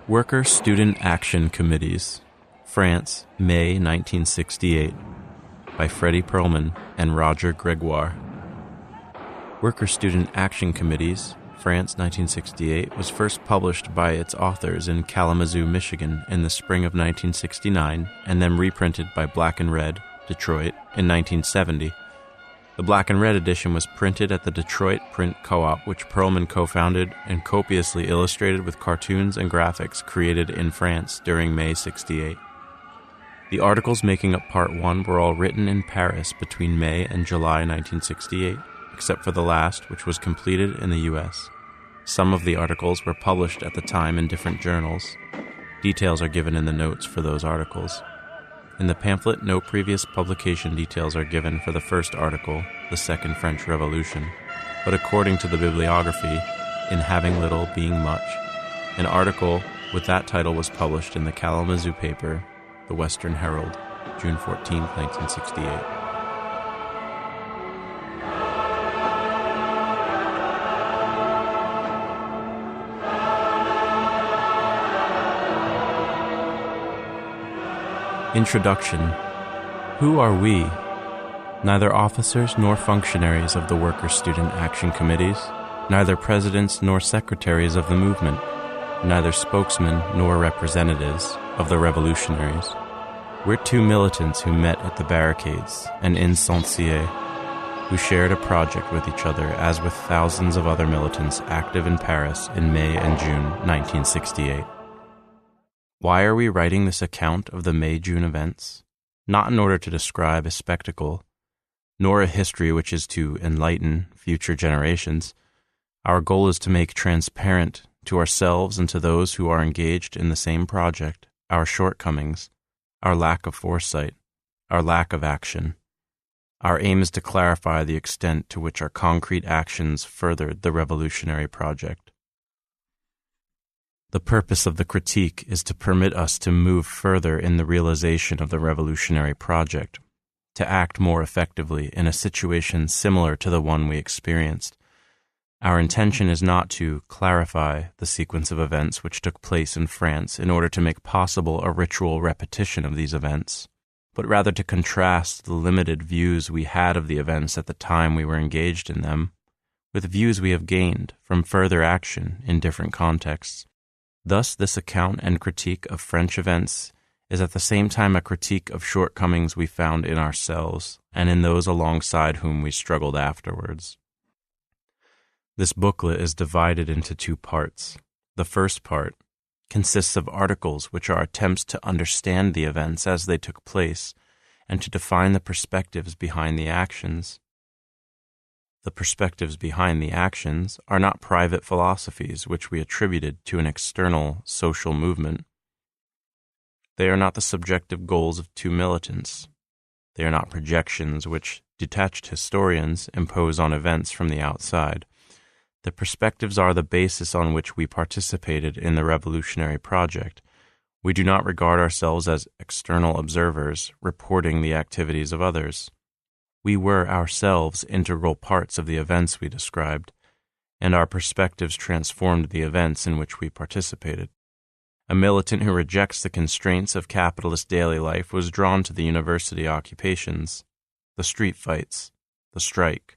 Worker Student Action Committees, France, May 1968, by Fredy Perlman and Roger Gregoire. Worker Student Action Committees, France, 1968, was first published by its authors in Kalamazoo, Michigan in the spring of 1969, and then reprinted by Black and Red, Detroit, in 1970. The Black and Red edition was printed at the Detroit Print Co-op, which Perlman co-founded and copiously illustrated with cartoons and graphics created in France during May 68. The articles making up Part 1 were all written in Paris between May and July 1968, except for the last, which was completed in the U.S. Some of the articles were published at the time in different journals. Details are given in the notes for those articles. In the pamphlet, no previous publication details are given for the first article, The Second French Revolution, but according to the bibliography, In Having Little, Being Much, an article with that title was published in the Kalamazoo paper, The Western Herald, June 14, 1968. Introduction. Who are we? Neither officers nor functionaries of the Worker Student Action Committees, neither presidents nor secretaries of the movement, neither spokesmen nor representatives of the revolutionaries. We're two militants who met at the barricades and in Saint-Cyr, who shared a project with each other as with thousands of other militants active in Paris in May and June 1968. Why are we writing this account of the May-June events? Not in order to describe a spectacle, nor a history which is to enlighten future generations. Our goal is to make transparent to ourselves and to those who are engaged in the same project our shortcomings, our lack of foresight, our lack of action. Our aim is to clarify the extent to which our concrete actions furthered the revolutionary project. The purpose of the critique is to permit us to move further in the realization of the revolutionary project, to act more effectively in a situation similar to the one we experienced. Our intention is not to clarify the sequence of events which took place in France in order to make possible a ritual repetition of these events, but rather to contrast the limited views we had of the events at the time we were engaged in them with views we have gained from further action in different contexts. Thus, this account and critique of French events is at the same time a critique of shortcomings we found in ourselves and in those alongside whom we struggled afterwards. This booklet is divided into two parts. The first part consists of articles which are attempts to understand the events as they took place and to define the perspectives behind the actions. The perspectives behind the actions are not private philosophies which we attributed to an external social movement. They are not the subjective goals of two militants. They are not projections which detached historians impose on events from the outside. The perspectives are the basis on which we participated in the revolutionary project. We do not regard ourselves as external observers reporting the activities of others. We were ourselves integral parts of the events we described, and our perspectives transformed the events in which we participated. A militant who rejects the constraints of capitalist daily life was drawn to the university occupations, the street fights, the strike,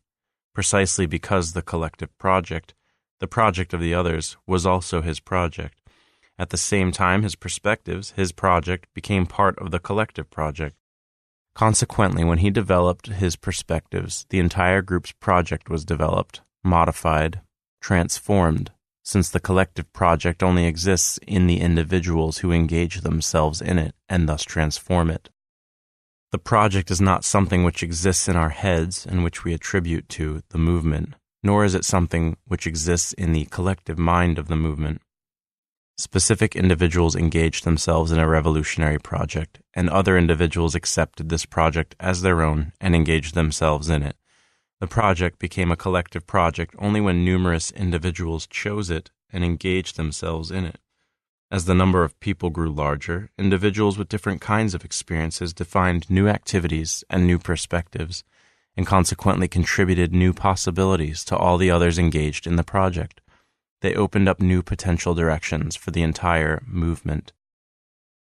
precisely because the collective project, the project of the others, was also his project. At the same time, his perspectives, his project, became part of the collective project. Consequently, when he developed his perspectives, the entire group's project was developed, modified, transformed, since the collective project only exists in the individuals who engage themselves in it and thus transform it. The project is not something which exists in our heads and which we attribute to the movement, nor is it something which exists in the collective mind of the movement. Specific individuals engaged themselves in a revolutionary project, and other individuals accepted this project as their own and engaged themselves in it. The project became a collective project only when numerous individuals chose it and engaged themselves in it. As the number of people grew larger, individuals with different kinds of experiences defined new activities and new perspectives, and consequently contributed new possibilities to all the others engaged in the project. They opened up new potential directions for the entire movement.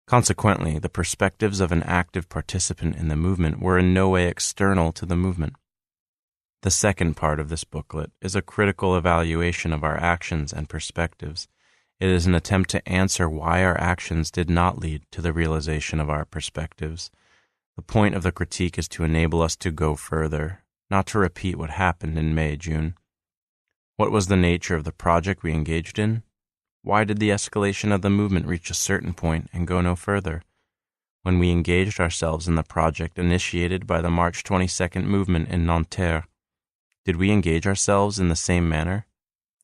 Consequently, the perspectives of an active participant in the movement were in no way external to the movement. The second part of this booklet is a critical evaluation of our actions and perspectives. It is an attempt to answer why our actions did not lead to the realization of our perspectives. The point of the critique is to enable us to go further, not to repeat what happened in May, June. What was the nature of the project we engaged in? Why did the escalation of the movement reach a certain point and go no further? When we engaged ourselves in the project initiated by the March 22nd movement in Nanterre, did we engage ourselves in the same manner?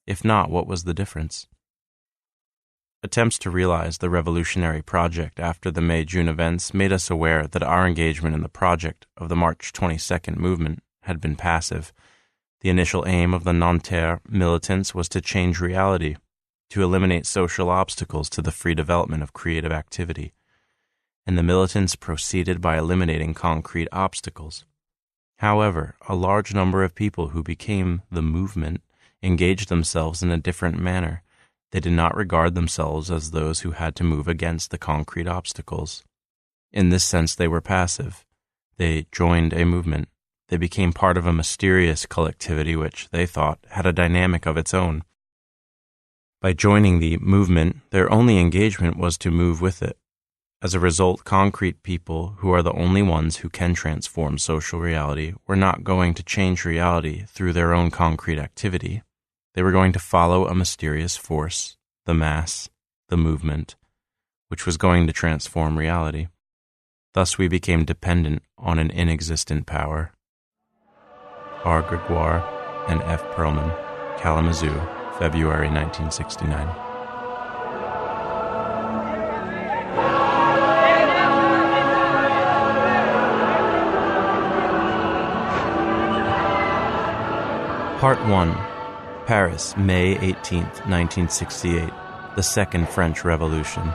If not, what was the difference? Attempts to realize the revolutionary project after the May-June events made us aware that our engagement in the project of the March 22nd movement had been passive. The initial aim of the Nanterre militants was to change reality, to eliminate social obstacles to the free development of creative activity. And the militants proceeded by eliminating concrete obstacles. However, a large number of people who became the movement engaged themselves in a different manner. They did not regard themselves as those who had to move against the concrete obstacles. In this sense, they were passive. They joined a movement. They became part of a mysterious collectivity which, they thought, had a dynamic of its own. By joining the movement, their only engagement was to move with it. As a result, concrete people, who are the only ones who can transform social reality, were not going to change reality through their own concrete activity. They were going to follow a mysterious force, the mass, the movement, which was going to transform reality. Thus we became dependent on an inexistent power. Roger Gregoire and F. Perlman, Kalamazoo, February 1969. Part 1. Paris, May 18, 1968. The Second French Revolution.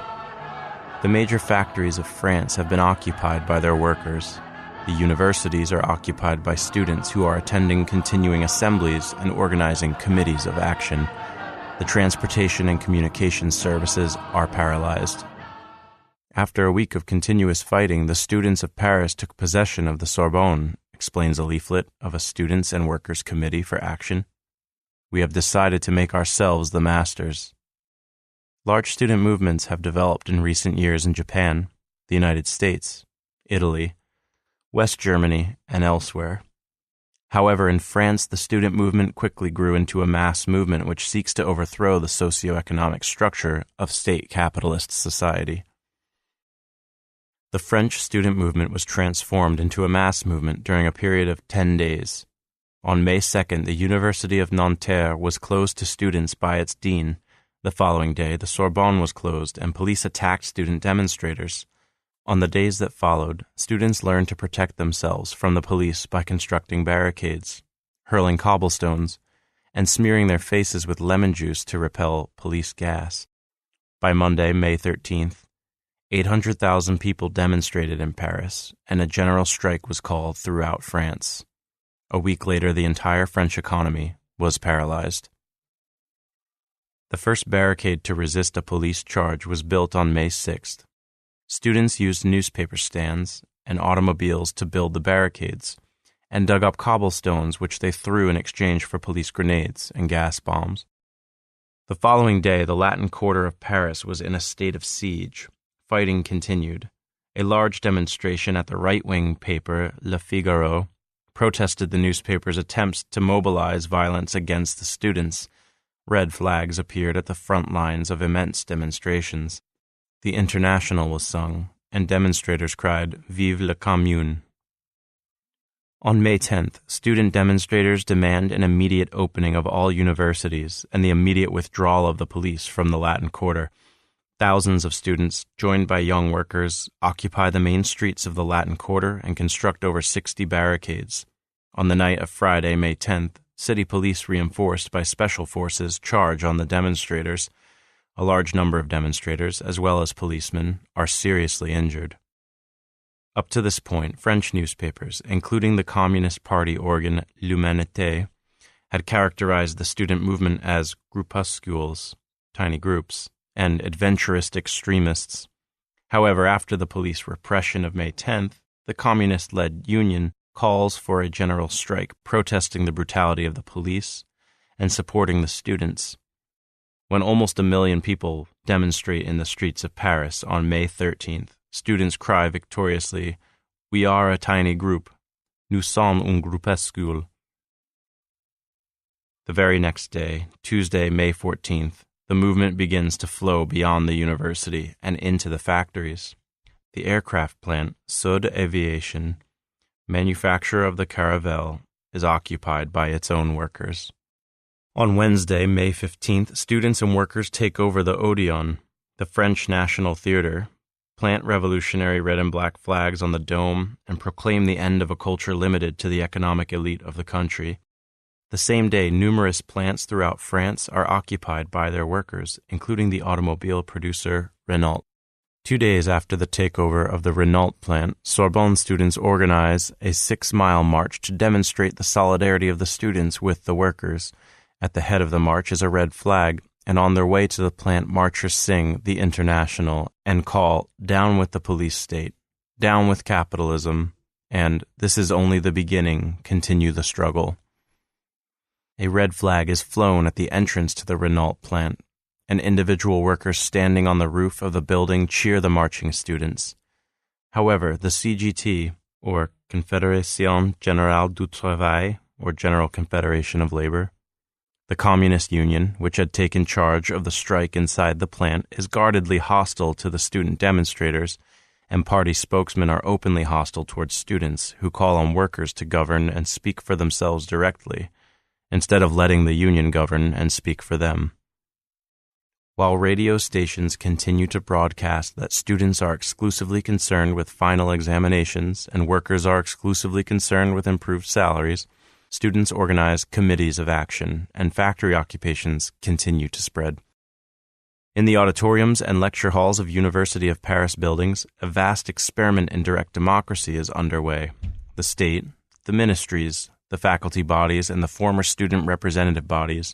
The major factories of France have been occupied by their workers. The universities are occupied by students who are attending continuing assemblies and organizing committees of action. The transportation and communication services are paralyzed. After a week of continuous fighting, the students of Paris took possession of the Sorbonne, explains a leaflet of a Students' and Workers' Committee for Action. We have decided to make ourselves the masters. Large student movements have developed in recent years in Japan, the United States, Italy, West Germany, and elsewhere. However, in France, the student movement quickly grew into a mass movement which seeks to overthrow the socio-economic structure of state capitalist society. The French student movement was transformed into a mass movement during a period of 10 days. On May 2nd, the University of Nanterre was closed to students by its dean. The following day, the Sorbonne was closed and police attacked student demonstrators. On the days that followed, students learned to protect themselves from the police by constructing barricades, hurling cobblestones, and smearing their faces with lemon juice to repel police gas. By Monday, May 13th, 800,000 people demonstrated in Paris, and a general strike was called throughout France. A week later, the entire French economy was paralyzed. The first barricade to resist a police charge was built on May 6th. Students used newspaper stands and automobiles to build the barricades, and dug up cobblestones which they threw in exchange for police grenades and gas bombs. The following day, the Latin Quarter of Paris was in a state of siege. Fighting continued. A large demonstration at the right-wing paper Le Figaro protested the newspaper's attempts to mobilize violence against the students. Red flags appeared at the front lines of immense demonstrations. The International was sung, and demonstrators cried, "Vive la Commune." On May 10th, student demonstrators demand an immediate opening of all universities and the immediate withdrawal of the police from the Latin Quarter. Thousands of students, joined by young workers, occupy the main streets of the Latin Quarter and construct over 60 barricades. On the night of Friday, May 10th, city police reinforced by special forces charge on the demonstrators. A large number of demonstrators, as well as policemen, are seriously injured. Up to this point, French newspapers, including the Communist Party organ L'Humanité, had characterized the student movement as groupuscules, tiny groups, and adventurist extremists. However, after the police repression of May 10th, the communist-led union calls for a general strike protesting the brutality of the police and supporting the students. When almost 1 million people demonstrate in the streets of Paris on May 13th, students cry victoriously, "We are a tiny group. Nous sommes un groupuscule." The very next day, Tuesday, May 14th, the movement begins to flow beyond the university and into the factories. The aircraft plant, Sud Aviation, manufacturer of the Caravelle, is occupied by its own workers. On Wednesday, May 15th, students and workers take over the Odeon, the French National Theatre, plant revolutionary red and black flags on the dome, and proclaim the end of a culture limited to the economic elite of the country. The same day, numerous plants throughout France are occupied by their workers, including the automobile producer Renault. 2 days after the takeover of the Renault plant, Sorbonne students organize a 6-mile march to demonstrate the solidarity of the students with the workers. At the head of the march is a red flag, and on their way to the plant, marchers sing the International and call, "Down with the police state, down with capitalism," and "This is only the beginning, continue the struggle." A red flag is flown at the entrance to the Renault plant, and individual workers standing on the roof of the building cheer the marching students. However, the CGT, or Confédération Générale du Travail, or General Confederation of Labor, the communist union, which had taken charge of the strike inside the plant, is guardedly hostile to the student demonstrators, and party spokesmen are openly hostile towards students who call on workers to govern and speak for themselves directly, instead of letting the union govern and speak for them. While radio stations continue to broadcast that students are exclusively concerned with final examinations and workers are exclusively concerned with improved salaries, students organize committees of action, and factory occupations continue to spread. In the auditoriums and lecture halls of University of Paris buildings, a vast experiment in direct democracy is underway. The state, the ministries, the faculty bodies, and the former student representative bodies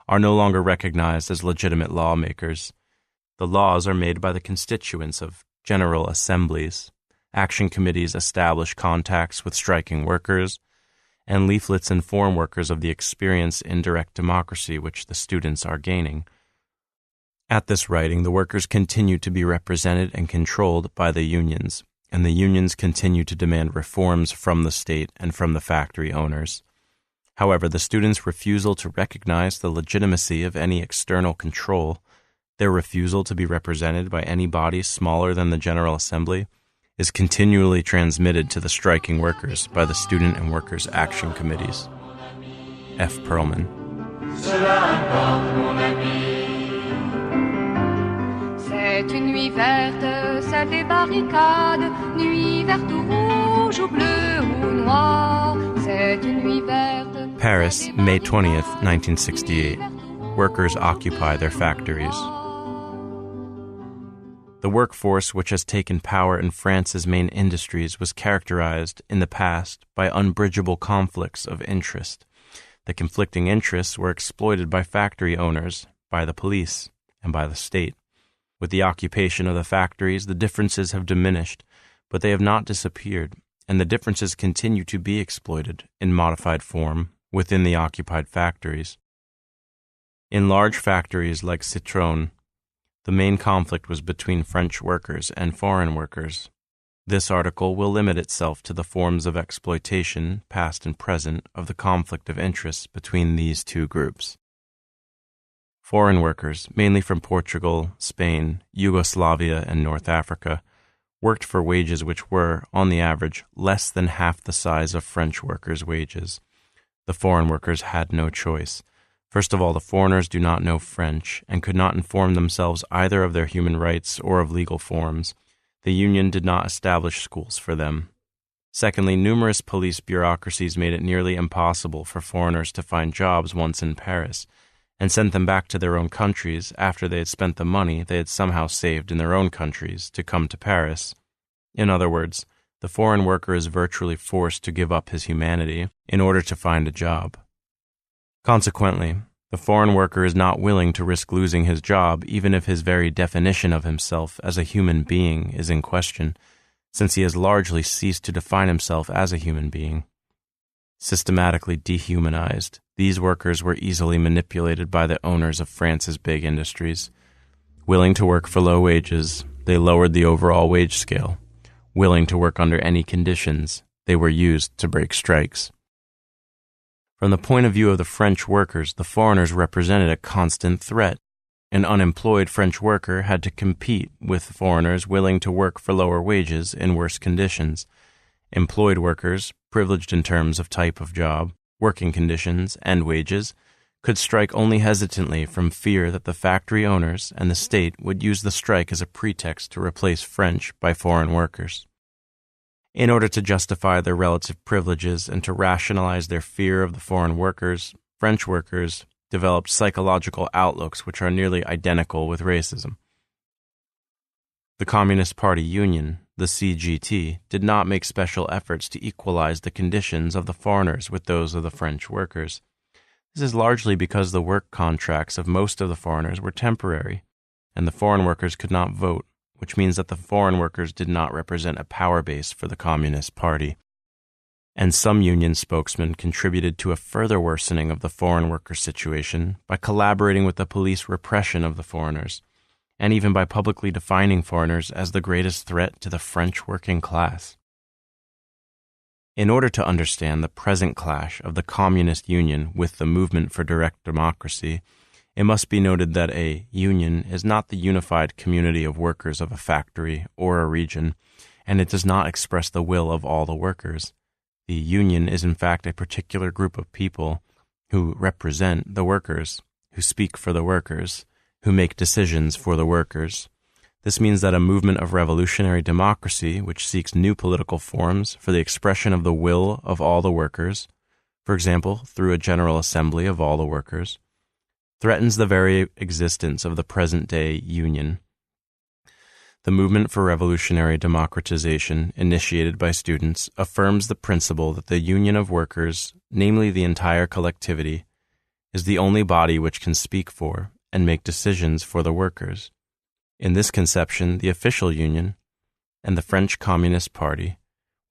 are no longer recognized as legitimate lawmakers. The laws are made by the constituents of general assemblies. Action committees establish contacts with striking workers, and leaflets inform workers of the experience in direct democracy which the students are gaining. At this writing, the workers continue to be represented and controlled by the unions, and the unions continue to demand reforms from the state and from the factory owners. However, the students' refusal to recognize the legitimacy of any external control, their refusal to be represented by any body smaller than the General Assembly, is continually transmitted to the striking workers by the Student and Workers' Action Committees. F. Perlman. C'est une nuit verte, celle des barricades, nuit verte ou rouge ou bleue ou noire, c'est une nuit verte. Paris, May 20th, 1968. Workers occupy their factories. The workforce which has taken power in France's main industries was characterized in the past by unbridgeable conflicts of interest. The conflicting interests were exploited by factory owners, by the police, and by the state. With the occupation of the factories, the differences have diminished, but they have not disappeared, and the differences continue to be exploited in modified form within the occupied factories. In large factories like Citrone, the main conflict was between French workers and foreign workers. This article will limit itself to the forms of exploitation, past and present, of the conflict of interests between these two groups. Foreign workers, mainly from Portugal, Spain, Yugoslavia, and North Africa, worked for wages which were, on the average, less than half the size of French workers' wages. The foreign workers had no choice. First of all, the foreigners do not know French and could not inform themselves either of their human rights or of legal forms. The union did not establish schools for them. Secondly, numerous police bureaucracies made it nearly impossible for foreigners to find jobs once in Paris, and sent them back to their own countries after they had spent the money they had somehow saved in their own countries to come to Paris. In other words, the foreign worker is virtually forced to give up his humanity in order to find a job. Consequently, the foreign worker is not willing to risk losing his job even if his very definition of himself as a human being is in question, since he has largely ceased to define himself as a human being. Systematically dehumanized, these workers were easily manipulated by the owners of France's big industries. Willing to work for low wages, they lowered the overall wage scale. Willing to work under any conditions, they were used to break strikes. From the point of view of the French workers, the foreigners represented a constant threat. An unemployed French worker had to compete with foreigners willing to work for lower wages in worse conditions. Employed workers, privileged in terms of type of job, working conditions, and wages, could strike only hesitantly from fear that the factory owners and the state would use the strike as a pretext to replace French by foreign workers. In order to justify their relative privileges and to rationalize their fear of the foreign workers, French workers developed psychological outlooks which are nearly identical with racism. The Communist Party Union, the CGT, did not make special efforts to equalize the conditions of the foreigners with those of the French workers. This is largely because the work contracts of most of the foreigners were temporary, and the foreign workers could not vote, which means that the foreign workers did not represent a power base for the Communist Party. And some union spokesmen contributed to a further worsening of the foreign worker situation by collaborating with the police repression of the foreigners, and even by publicly defining foreigners as the greatest threat to the French working class. In order to understand the present clash of the Communist Union with the movement for direct democracy, it must be noted that a union is not the unified community of workers of a factory or a region, and it does not express the will of all the workers. The union is in fact a particular group of people who represent the workers, who speak for the workers, who make decisions for the workers. This means that a movement of revolutionary democracy which seeks new political forms for the expression of the will of all the workers, for example, through a general assembly of all the workers, threatens the very existence of the present-day union. The movement for revolutionary democratization, initiated by students, affirms the principle that the union of workers, namely the entire collectivity, is the only body which can speak for and make decisions for the workers. In this conception, the official union and the French Communist Party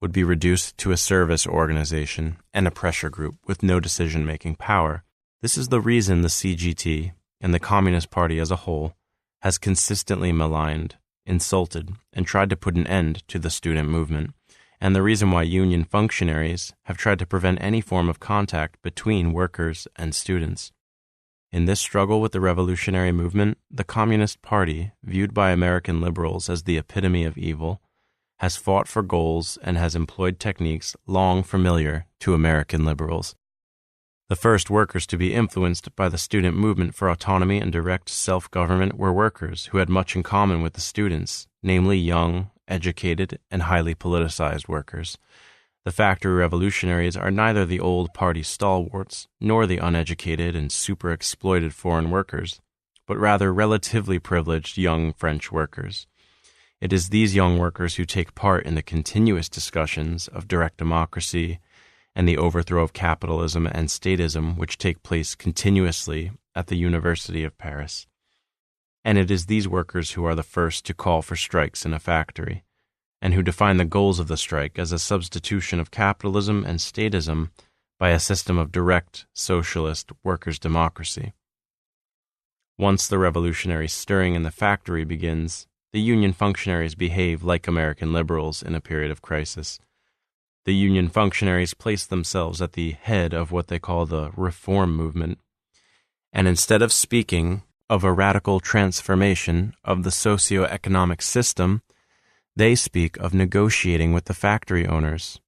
would be reduced to a service organization and a pressure group with no decision-making power. This is the reason the CGT and the Communist Party as a whole has consistently maligned, insulted, and tried to put an end to the student movement, and the reason why union functionaries have tried to prevent any form of contact between workers and students. In this struggle with the revolutionary movement, the Communist Party, viewed by American liberals as the epitome of evil, has fought for goals and has employed techniques long familiar to American liberals. The first workers to be influenced by the student movement for autonomy and direct self-government were workers who had much in common with the students, namely young, educated, and highly politicized workers. The factory revolutionaries are neither the old party stalwarts nor the uneducated and super-exploited foreign workers, but rather relatively privileged young French workers. It is these young workers who take part in the continuous discussions of direct democracy and the overthrow of capitalism and statism which take place continuously at the University of Paris. And it is these workers who are the first to call for strikes in a factory, and who define the goals of the strike as a substitution of capitalism and statism by a system of direct, socialist, workers' democracy. Once the revolutionary stirring in the factory begins, the union functionaries behave like American liberals in a period of crisis. The union functionaries place themselves at the head of what they call the reform movement, and instead of speaking of a radical transformation of the socio-economic system, they speak of negotiating with the factory owners,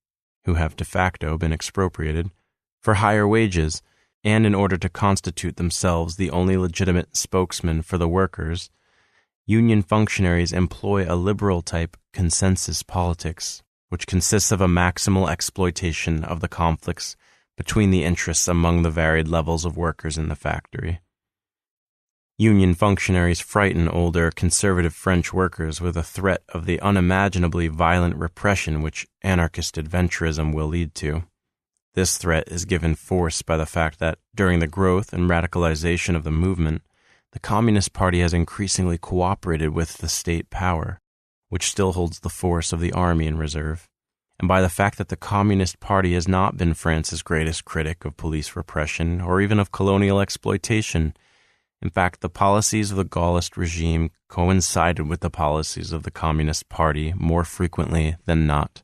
who have de facto been expropriated, for higher wages, and in order to constitute themselves the only legitimate spokesman for the workers, union functionaries employ a liberal-type consensus politics, which consists of a maximal exploitation of the conflicts between the interests among the varied levels of workers in the factory. Union functionaries frighten older conservative French workers with a threat of the unimaginably violent repression which anarchist adventurism will lead to. This threat is given force by the fact that, during the growth and radicalization of the movement, the Communist Party has increasingly cooperated with the state power, which still holds the force of the army in reserve, and by the fact that the Communist Party has not been France's greatest critic of police repression or even of colonial exploitation. In fact, the policies of the Gaullist regime coincided with the policies of the Communist Party more frequently than not.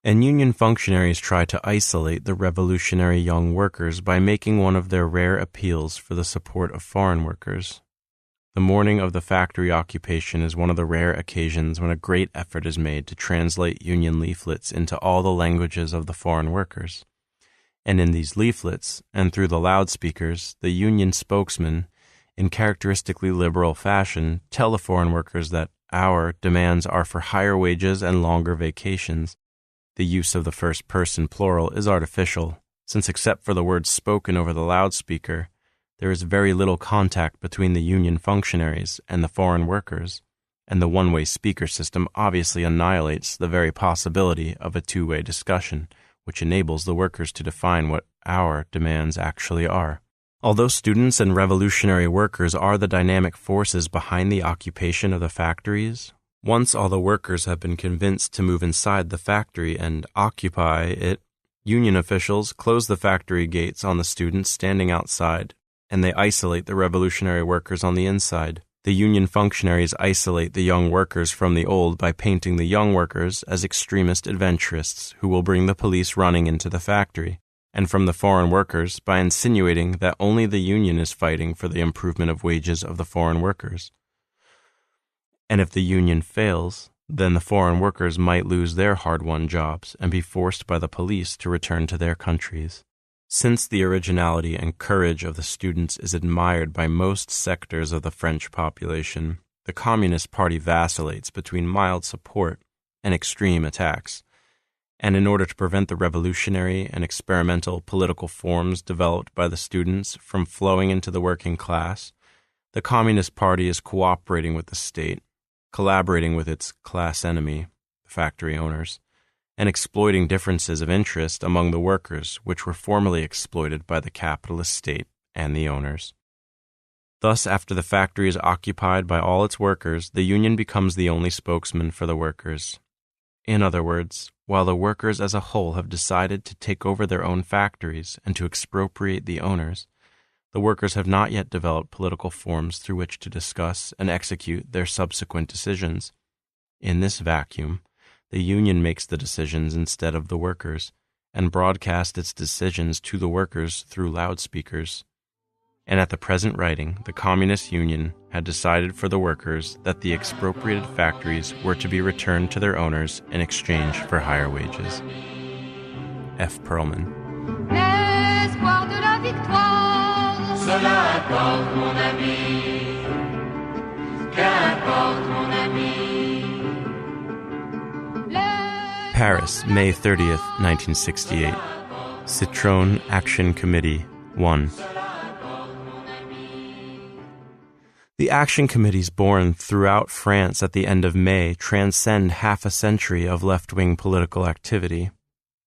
And Union functionaries try to isolate the revolutionary young workers by making one of their rare appeals for the support of foreign workers. The morning of the factory occupation is one of the rare occasions when a great effort is made to translate Union leaflets into all the languages of the foreign workers. And in these leaflets, and through the loudspeakers, the Union spokesmen, in characteristically liberal fashion, tell the foreign workers that our demands are for higher wages and longer vacations. The use of the first person plural is artificial, since except for the words spoken over the loudspeaker, there is very little contact between the Union functionaries and the foreign workers, and the one-way speaker system obviously annihilates the very possibility of a two-way discussion, which enables the workers to define what our demands actually are. Although students and revolutionary workers are the dynamic forces behind the occupation of the factories, once all the workers have been convinced to move inside the factory and occupy it, Union officials close the factory gates on the students standing outside, and they isolate the revolutionary workers on the inside. The Union functionaries isolate the young workers from the old by painting the young workers as extremist adventurists who will bring the police running into the factory, and from the foreign workers by insinuating that only the Union is fighting for the improvement of wages of the foreign workers. And if the Union fails, then the foreign workers might lose their hard-won jobs and be forced by the police to return to their countries. Since the originality and courage of the students is admired by most sectors of the French population, the Communist Party vacillates between mild support and extreme attacks. And in order to prevent the revolutionary and experimental political forms developed by the students from flowing into the working class, the Communist Party is cooperating with the state, collaborating with its class enemy, the factory owners, and exploiting differences of interest among the workers which were formerly exploited by the capitalist state and the owners. Thus, after the factory is occupied by all its workers, the Union becomes the only spokesman for the workers. In other words, while the workers as a whole have decided to take over their own factories and to expropriate the owners, the workers have not yet developed political forms through which to discuss and execute their subsequent decisions. In this vacuum, the Union makes the decisions instead of the workers, and broadcasts its decisions to the workers through loudspeakers. And at the present writing, the Communist Union had decided for the workers that the expropriated factories were to be returned to their owners in exchange for higher wages. F. Perlman. L'espoir de la victoire. Cela importe, mon ami. Qu'importe, mon ami. Paris, May 30th, 1968. Citrone Action Committee 1. The action committees born throughout France at the end of May transcend half a century of left-wing political activity,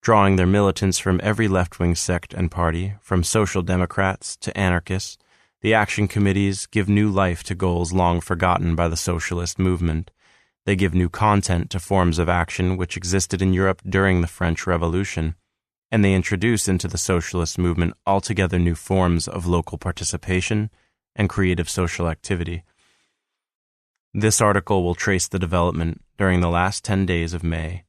drawing their militants from every left-wing sect and party, from social democrats to anarchists. The action committees give new life to goals long forgotten by the socialist movement. They give new content to forms of action which existed in Europe during the French Revolution, and they introduce into the socialist movement altogether new forms of local participation and creative social activity. This article will trace the development during the last 10 days of May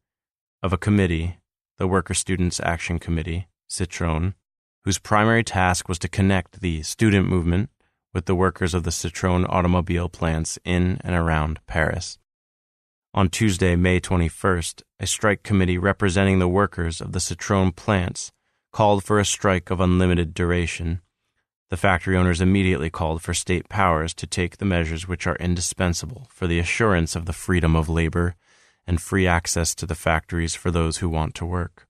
of a committee, the Worker Students Action Committee, Citrone, whose primary task was to connect the student movement with the workers of the Citrone automobile plants in and around Paris. On Tuesday, May 21st, a strike committee representing the workers of the Citrone plants called for a strike of unlimited duration. The factory owners immediately called for state powers to take the measures which are indispensable for the assurance of the freedom of labor and free access to the factories for those who want to work.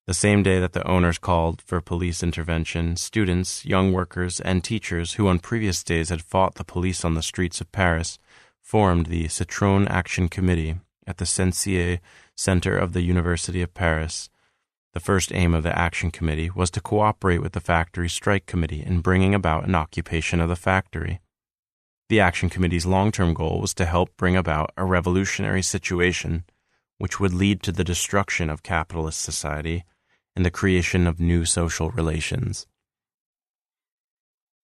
The same day that the owners called for police intervention, students, young workers, and teachers who on previous days had fought the police on the streets of Paris formed the Citrone Action Committee at the Sensier Center of the University of Paris. The first aim of the Action Committee was to cooperate with the Factory Strike Committee in bringing about an occupation of the factory. The Action Committee's long-term goal was to help bring about a revolutionary situation which would lead to the destruction of capitalist society and the creation of new social relations.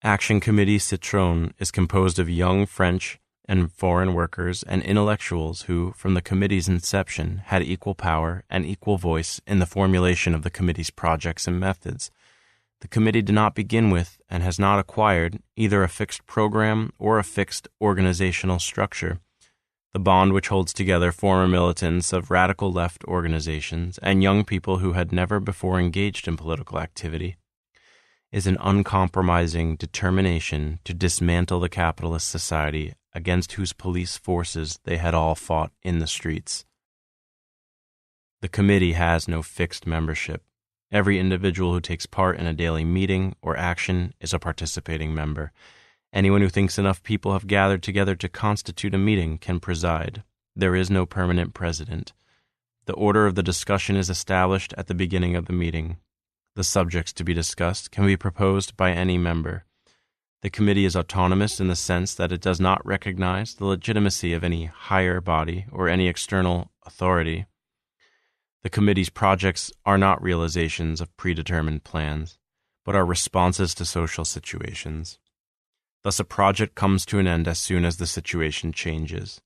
Action Committee Citrone is composed of young French and foreign workers and intellectuals who, from the committee's inception, had equal power and equal voice in the formulation of the committee's projects and methods. The committee did not begin with, and has not acquired, either a fixed program or a fixed organizational structure. The bond which holds together former militants of radical left organizations and young people who had never before engaged in political activity is an uncompromising determination to dismantle the capitalist society against whose police forces they had all fought in the streets. The committee has no fixed membership. Every individual who takes part in a daily meeting or action is a participating member. Anyone who thinks enough people have gathered together to constitute a meeting can preside. There is no permanent president. The order of the discussion is established at the beginning of the meeting. The subjects to be discussed can be proposed by any member. The committee is autonomous in the sense that it does not recognize the legitimacy of any higher body or any external authority. The committee's projects are not realizations of predetermined plans, but are responses to social situations. Thus, a project comes to an end as soon as the situation changes,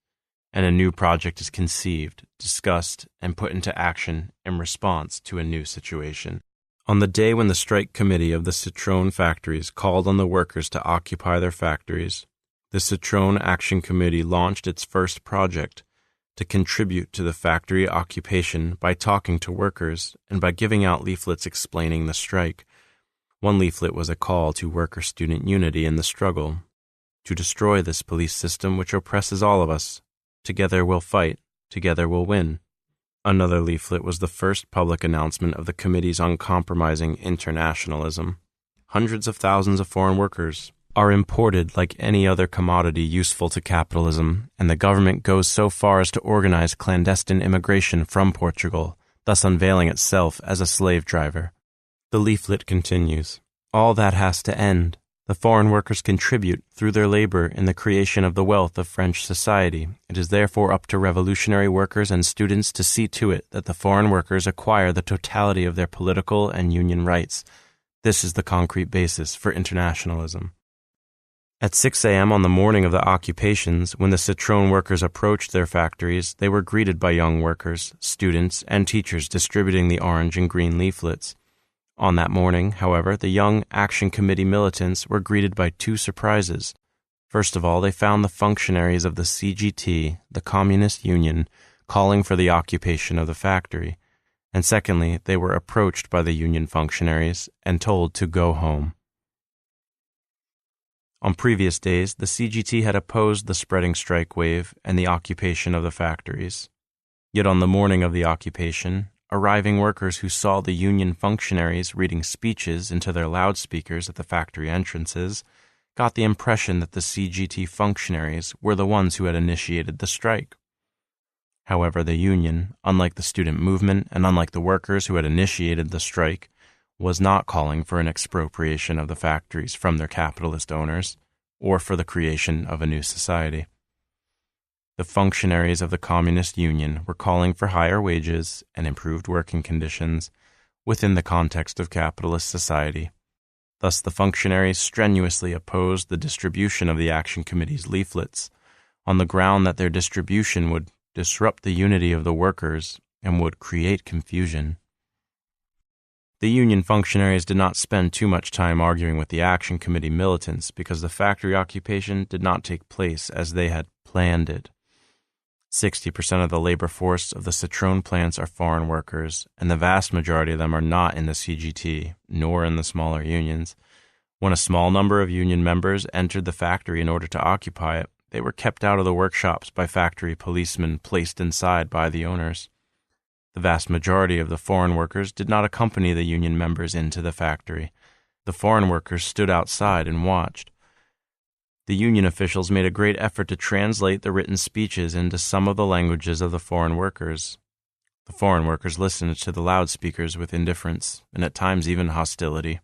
and a new project is conceived, discussed, and put into action in response to a new situation. On the day when the strike committee of the Citrone factories called on the workers to occupy their factories, the Citrone Action Committee launched its first project to contribute to the factory occupation by talking to workers and by giving out leaflets explaining the strike. One leaflet was a call to worker-student unity in the struggle. To destroy this police system which oppresses all of us. Together we'll fight. Together we'll win. Another leaflet was the first public announcement of the committee's uncompromising internationalism. Hundreds of thousands of foreign workers are imported like any other commodity useful to capitalism, and the government goes so far as to organize clandestine immigration from Portugal, thus unveiling itself as a slave driver. The leaflet continues, "All that has to end. The foreign workers contribute through their labor in the creation of the wealth of French society. It is therefore up to revolutionary workers and students to see to it that the foreign workers acquire the totality of their political and union rights. This is the concrete basis for internationalism." At 6 a.m. on the morning of the occupations, when the Citrone workers approached their factories, they were greeted by young workers, students, and teachers distributing the orange and green leaflets. On that morning, however, the young Action Committee militants were greeted by two surprises. First of all, they found the functionaries of the CGT, the Communist Union, calling for the occupation of the factory. And secondly, they were approached by the union functionaries and told to go home. On previous days, the CGT had opposed the spreading strike wave and the occupation of the factories. Yet on the morning of the occupation, arriving workers who saw the union functionaries reading speeches into their loudspeakers at the factory entrances got the impression that the CGT functionaries were the ones who had initiated the strike. However, the union, unlike the student movement and unlike the workers who had initiated the strike, was not calling for an expropriation of the factories from their capitalist owners or for the creation of a new society. The functionaries of the Communist Union were calling for higher wages and improved working conditions within the context of capitalist society. Thus, the functionaries strenuously opposed the distribution of the Action Committee's leaflets on the ground that their distribution would disrupt the unity of the workers and would create confusion. The union functionaries did not spend too much time arguing with the Action Committee militants because the factory occupation did not take place as they had planned it. 60% of the labor force of the Citrone plants are foreign workers, and the vast majority of them are not in the CGT, nor in the smaller unions. When a small number of union members entered the factory in order to occupy it, they were kept out of the workshops by factory policemen placed inside by the owners. The vast majority of the foreign workers did not accompany the union members into the factory. The foreign workers stood outside and watched. The union officials made a great effort to translate the written speeches into some of the languages of the foreign workers. The foreign workers listened to the loudspeakers with indifference, and at times even hostility.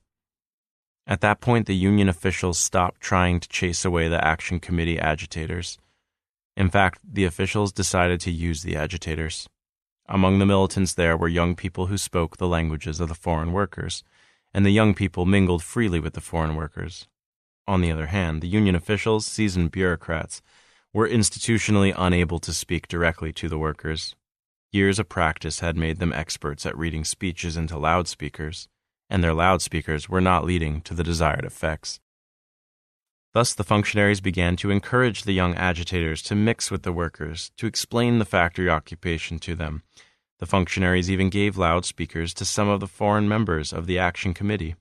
At that point, the union officials stopped trying to chase away the Action Committee agitators. In fact, the officials decided to use the agitators. Among the militants there were young people who spoke the languages of the foreign workers, and the young people mingled freely with the foreign workers. On the other hand, the union officials, seasoned bureaucrats, were institutionally unable to speak directly to the workers. Years of practice had made them experts at reading speeches into loudspeakers, and their loudspeakers were not leading to the desired effects. Thus, the functionaries began to encourage the young agitators to mix with the workers, to explain the factory occupation to them. The functionaries even gave loudspeakers to some of the foreign members of the Action Committee.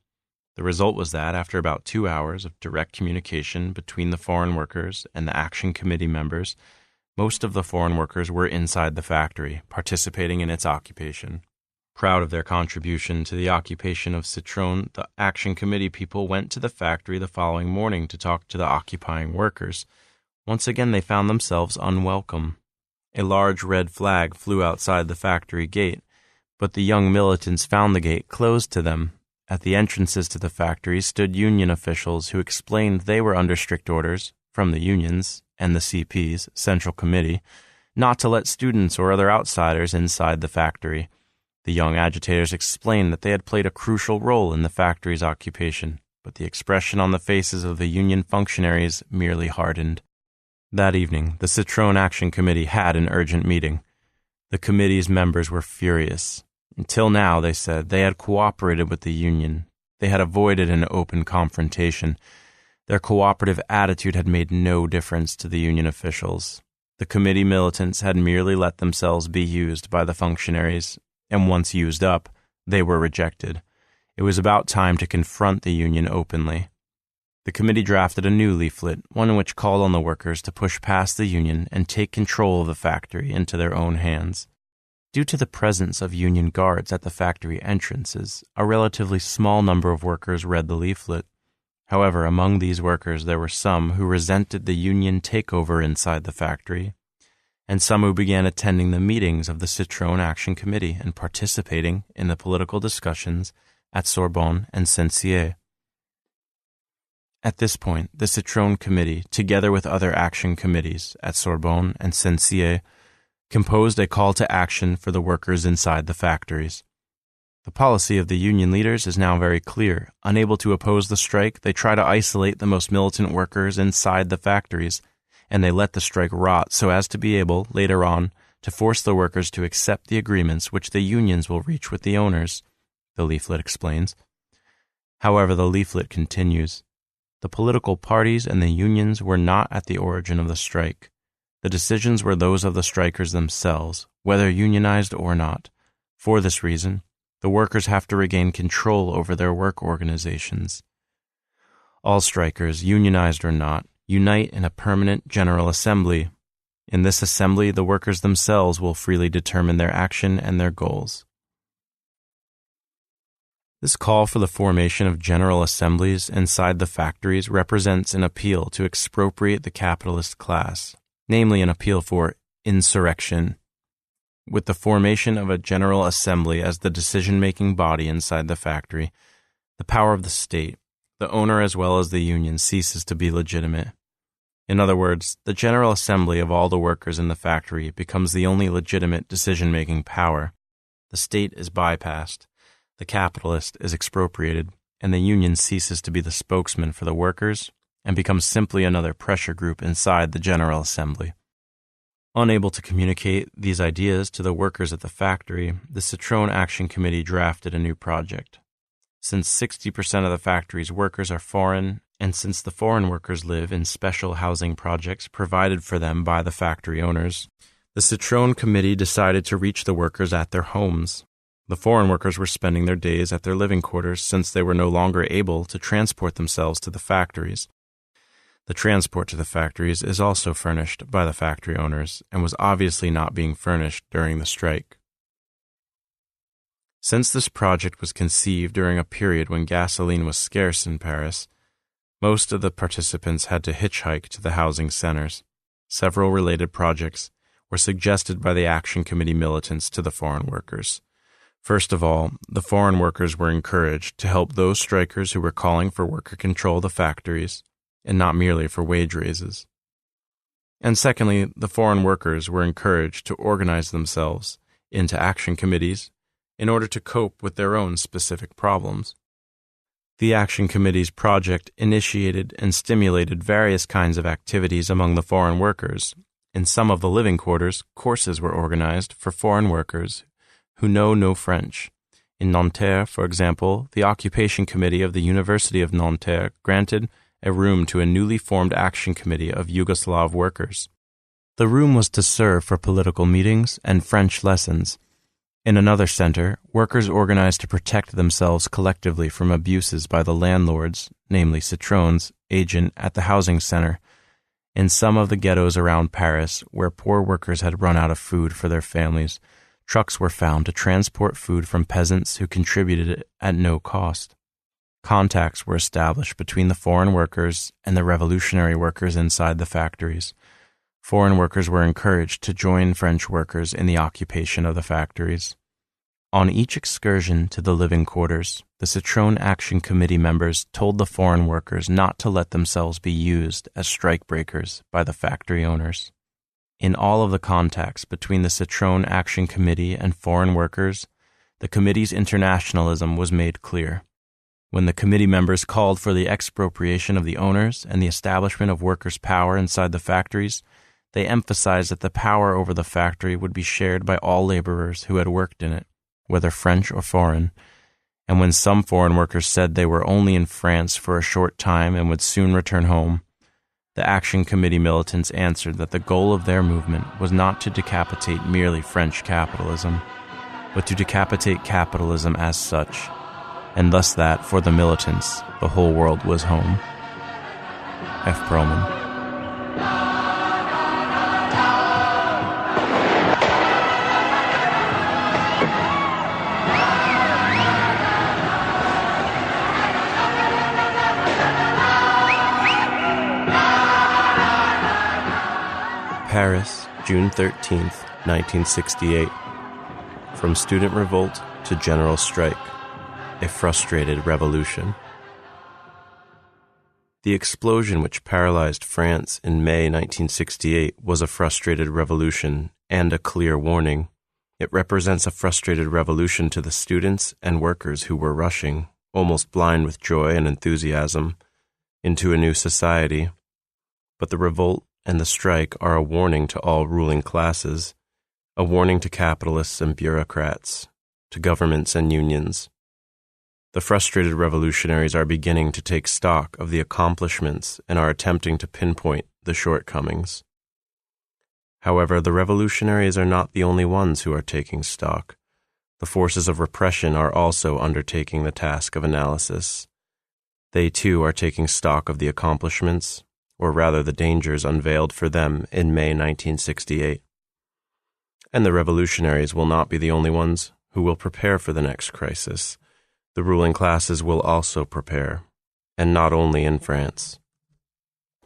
The result was that, after about 2 hours of direct communication between the foreign workers and the Action Committee members, most of the foreign workers were inside the factory, participating in its occupation. Proud of their contribution to the occupation of Citrone, the Action Committee people went to the factory the following morning to talk to the occupying workers. Once again, they found themselves unwelcome. A large red flag flew outside the factory gate, but the young militants found the gate closed to them. At the entrances to the factory stood union officials who explained they were under strict orders from the unions and the CP's Central Committee not to let students or other outsiders inside the factory. The young agitators explained that they had played a crucial role in the factory's occupation, but the expression on the faces of the union functionaries merely hardened. That evening, the Citrone Action Committee had an urgent meeting. The committee's members were furious. Until now, they said, they had cooperated with the union. They had avoided an open confrontation. Their cooperative attitude had made no difference to the union officials. The committee militants had merely let themselves be used by the functionaries, and once used up, they were rejected. It was about time to confront the union openly. The committee drafted a new leaflet, one which called on the workers to push past the union and take control of the factory into their own hands. Due to the presence of union guards at the factory entrances, a relatively small number of workers read the leaflet. However, among these workers there were some who resented the union takeover inside the factory, and some who began attending the meetings of the Citrone Action Committee and participating in the political discussions at Sorbonne and Saint-Cyr. At this point, the Citrone Committee, together with other action committees at Sorbonne and Saint-Cyr, composed a call to action for the workers inside the factories. The policy of the union leaders is now very clear. Unable to oppose the strike, they try to isolate the most militant workers inside the factories, and they let the strike rot so as to be able, later on, to force the workers to accept the agreements which the unions will reach with the owners, the leaflet explains. However, the leaflet continues. The political parties and the unions were not at the origin of the strike. The decisions were those of the strikers themselves, whether unionized or not. For this reason, the workers have to regain control over their work organizations. All strikers, unionized or not, unite in a permanent General Assembly. In this assembly, the workers themselves will freely determine their action and their goals. This call for the formation of General Assemblies inside the factories represents an appeal to expropriate the capitalist class, namely an appeal for insurrection. With the formation of a General Assembly as the decision-making body inside the factory, the power of the state, the owner as well as the union, ceases to be legitimate. In other words, the General Assembly of all the workers in the factory becomes the only legitimate decision-making power. The state is bypassed, the capitalist is expropriated, and the union ceases to be the spokesman for the workers and becomes simply another pressure group inside the General Assembly. Unable to communicate these ideas to the workers at the factory, the Citrone Action Committee drafted a new project. Since 60% of the factory's workers are foreign, and since the foreign workers live in special housing projects provided for them by the factory owners, the Citrone Committee decided to reach the workers at their homes. The foreign workers were spending their days at their living quarters since they were no longer able to transport themselves to the factories. The transport to the factories is also furnished by the factory owners and was obviously not being furnished during the strike. Since this project was conceived during a period when gasoline was scarce in Paris, most of the participants had to hitchhike to the housing centers. Several related projects were suggested by the Action Committee militants to the foreign workers. First of all, the foreign workers were encouraged to help those strikers who were calling for worker control of the factories, and not merely for wage raises. And secondly, the foreign workers were encouraged to organize themselves into action committees in order to cope with their own specific problems. The Action Committee's project initiated and stimulated various kinds of activities among the foreign workers. In some of the living quarters, courses were organized for foreign workers who know no French. In Nanterre, for example, the Occupation Committee of the University of Nanterre granted a room to a newly formed Action Committee of Yugoslav workers. The room was to serve for political meetings and French lessons. In another center, workers organized to protect themselves collectively from abuses by the landlords, namely Citrone's agent at the housing center. In some of the ghettos around Paris, where poor workers had run out of food for their families, trucks were found to transport food from peasants who contributed it at no cost. Contacts were established between the foreign workers and the revolutionary workers inside the factories. Foreign workers were encouraged to join French workers in the occupation of the factories. On each excursion to the living quarters, the Citrone Action Committee members told the foreign workers not to let themselves be used as strikebreakers by the factory owners. In all of the contacts between the Citrone Action Committee and foreign workers, the committee's internationalism was made clear. When the committee members called for the expropriation of the owners and the establishment of workers' power inside the factories, they emphasized that the power over the factory would be shared by all laborers who had worked in it, whether French or foreign. And when some foreign workers said they were only in France for a short time and would soon return home, the Action Committee militants answered that the goal of their movement was not to decapitate merely French capitalism, but to decapitate capitalism as such, and thus that, for the militants, the whole world was home. F. Perlman. Paris, June 13th, 1968. From student revolt to general strike. A frustrated revolution. The explosion which paralyzed France in May 1968 was a frustrated revolution and a clear warning. It represents a frustrated revolution to the students and workers who were rushing, almost blind with joy and enthusiasm, into a new society. But the revolt and the strike are a warning to all ruling classes, a warning to capitalists and bureaucrats, to governments and unions. The frustrated revolutionaries are beginning to take stock of the accomplishments and are attempting to pinpoint the shortcomings. However, the revolutionaries are not the only ones who are taking stock. The forces of repression are also undertaking the task of analysis. They too are taking stock of the accomplishments, or rather the dangers unveiled for them in May 1968. And the revolutionaries will not be the only ones who will prepare for the next crisis. The ruling classes will also prepare, and not only in France.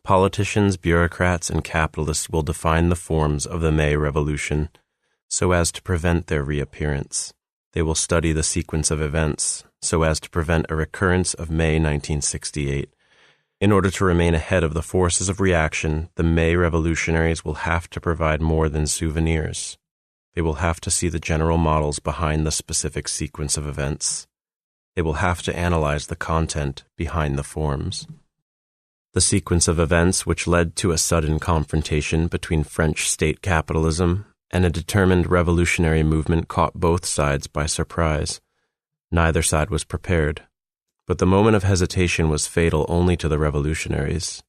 Politicians, bureaucrats, and capitalists will define the forms of the May Revolution so as to prevent their reappearance. They will study the sequence of events so as to prevent a recurrence of May 1968. In order to remain ahead of the forces of reaction, the May revolutionaries will have to provide more than souvenirs. They will have to see the general models behind the specific sequence of events. They will have to analyze the content behind the forms. The sequence of events which led to a sudden confrontation between French state capitalism and a determined revolutionary movement caught both sides by surprise. Neither side was prepared. But the moment of hesitation was fatal only to the revolutionaries.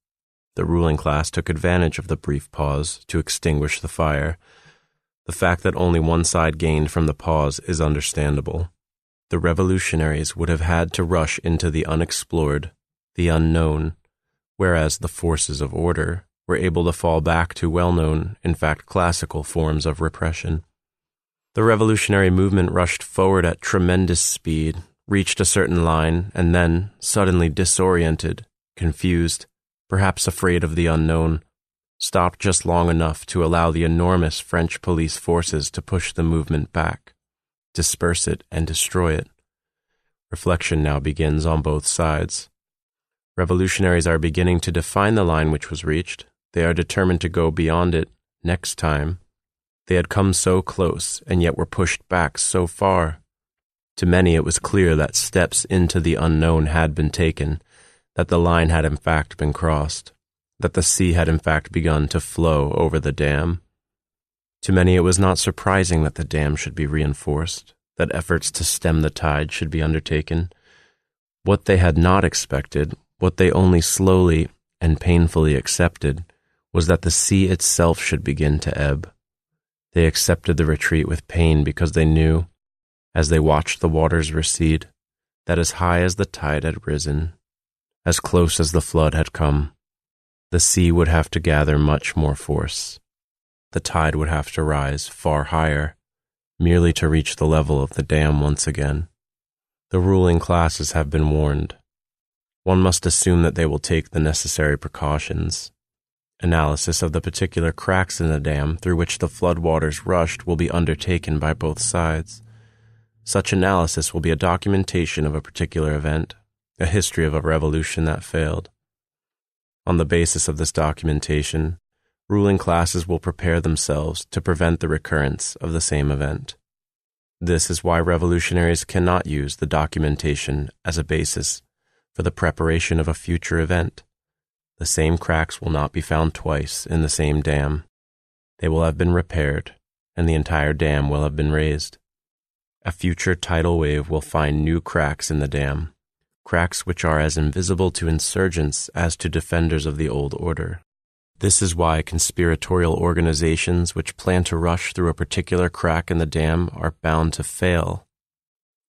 The ruling class took advantage of the brief pause to extinguish the fire. The fact that only one side gained from the pause is understandable. The revolutionaries would have had to rush into the unexplored, the unknown, whereas the forces of order were able to fall back to well-known, in fact classical forms of repression. The revolutionary movement rushed forward at tremendous speed, reached a certain line, and then, suddenly disoriented, confused, perhaps afraid of the unknown, stopped just long enough to allow the enormous French police forces to push the movement back, disperse it, and destroy it. Reflection now begins on both sides. Revolutionaries are beginning to define the line which was reached. They are determined to go beyond it next time. They had come so close and yet were pushed back so far. To many it was clear that steps into the unknown had been taken, that the line had in fact been crossed, that the sea had in fact begun to flow over the dam. To many it was not surprising that the dam should be reinforced, that efforts to stem the tide should be undertaken. What they had not expected, what they only slowly and painfully accepted, was that the sea itself should begin to ebb. They accepted the retreat with pain because they knew, as they watched the waters recede, that as high as the tide had risen, as close as the flood had come, the sea would have to gather much more force. The tide would have to rise far higher, merely to reach the level of the dam once again. The ruling classes have been warned. One must assume that they will take the necessary precautions. Analysis of the particular cracks in the dam through which the flood waters rushed will be undertaken by both sides. Such analysis will be a documentation of a particular event, a history of a revolution that failed. On the basis of this documentation, ruling classes will prepare themselves to prevent the recurrence of the same event. This is why revolutionaries cannot use the documentation as a basis for the preparation of a future event. The same cracks will not be found twice in the same dam. They will have been repaired, and the entire dam will have been raised. A future tidal wave will find new cracks in the dam, cracks which are as invisible to insurgents as to defenders of the old order. This is why conspiratorial organizations which plan to rush through a particular crack in the dam are bound to fail.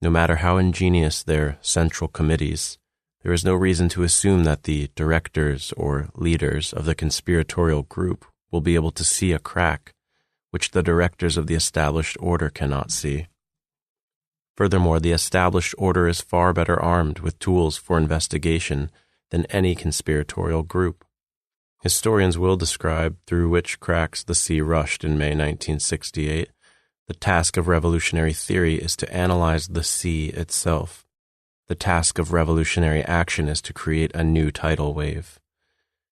No matter how ingenious their central committees, there is no reason to assume that the directors or leaders of the conspiratorial group will be able to see a crack which the directors of the established order cannot see. Furthermore, the established order is far better armed with tools for investigation than any conspiratorial group. Historians will describe through which cracks the sea rushed in May 1968. The task of revolutionary theory is to analyze the sea itself. The task of revolutionary action is to create a new tidal wave.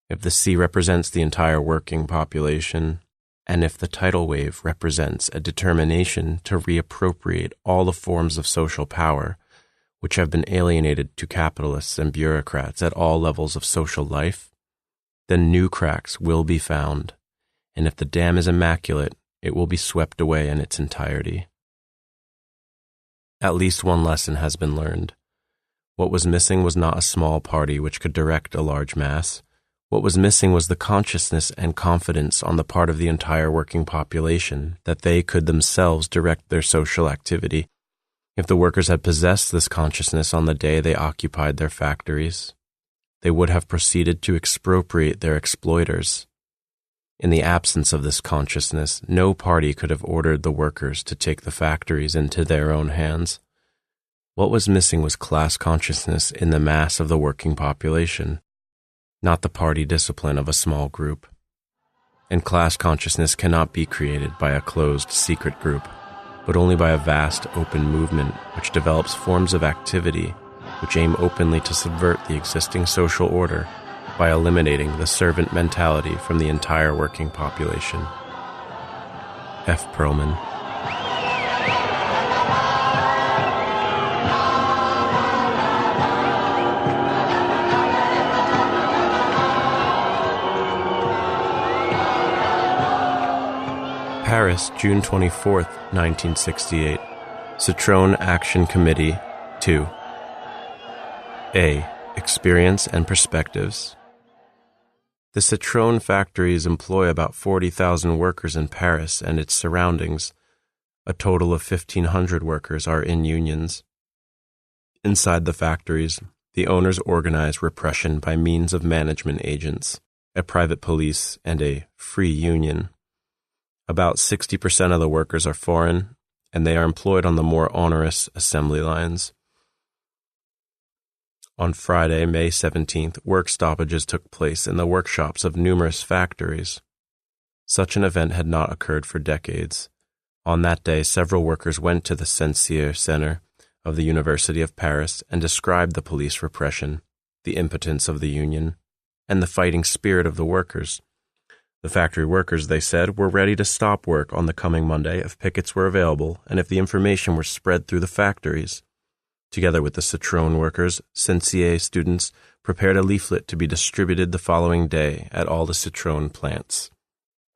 If the sea represents the entire working population, and if the tidal wave represents a determination to reappropriate all the forms of social power which have been alienated to capitalists and bureaucrats at all levels of social life, then new cracks will be found, and if the dam is immaculate, it will be swept away in its entirety. At least one lesson has been learned. What was missing was not a small party which could direct a large mass. What was missing was the consciousness and confidence on the part of the entire working population that they could themselves direct their social activity. If the workers had possessed this consciousness on the day they occupied their factories, they would have proceeded to expropriate their exploiters. In the absence of this consciousness, no party could have ordered the workers to take the factories into their own hands. What was missing was class consciousness in the mass of the working population, not the party discipline of a small group. And class consciousness cannot be created by a closed, secret group, but only by a vast, open movement which develops forms of activity which aim openly to subvert the existing social order by eliminating the servant mentality from the entire working population. F. Perlman. Paris, June 24, 1968. Citrone Action Committee 2. A. Experience and Perspectives. The Citrone factories employ about 40,000 workers in Paris and its surroundings. A total of 1,500 workers are in unions. Inside the factories, the owners organize repression by means of management agents, a private police, and a free union. About 60% of the workers are foreign, and they are employed on the more onerous assembly lines. On Friday, May 17th, work stoppages took place in the workshops of numerous factories. Such an event had not occurred for decades. On that day, several workers went to the Censier Center of the University of Paris and described the police repression, the impotence of the union, and the fighting spirit of the workers. The factory workers, they said, were ready to stop work on the coming Monday if pickets were available and if the information were spread through the factories. Together with the Citrone workers, Censier students prepared a leaflet to be distributed the following day at all the Citrone plants.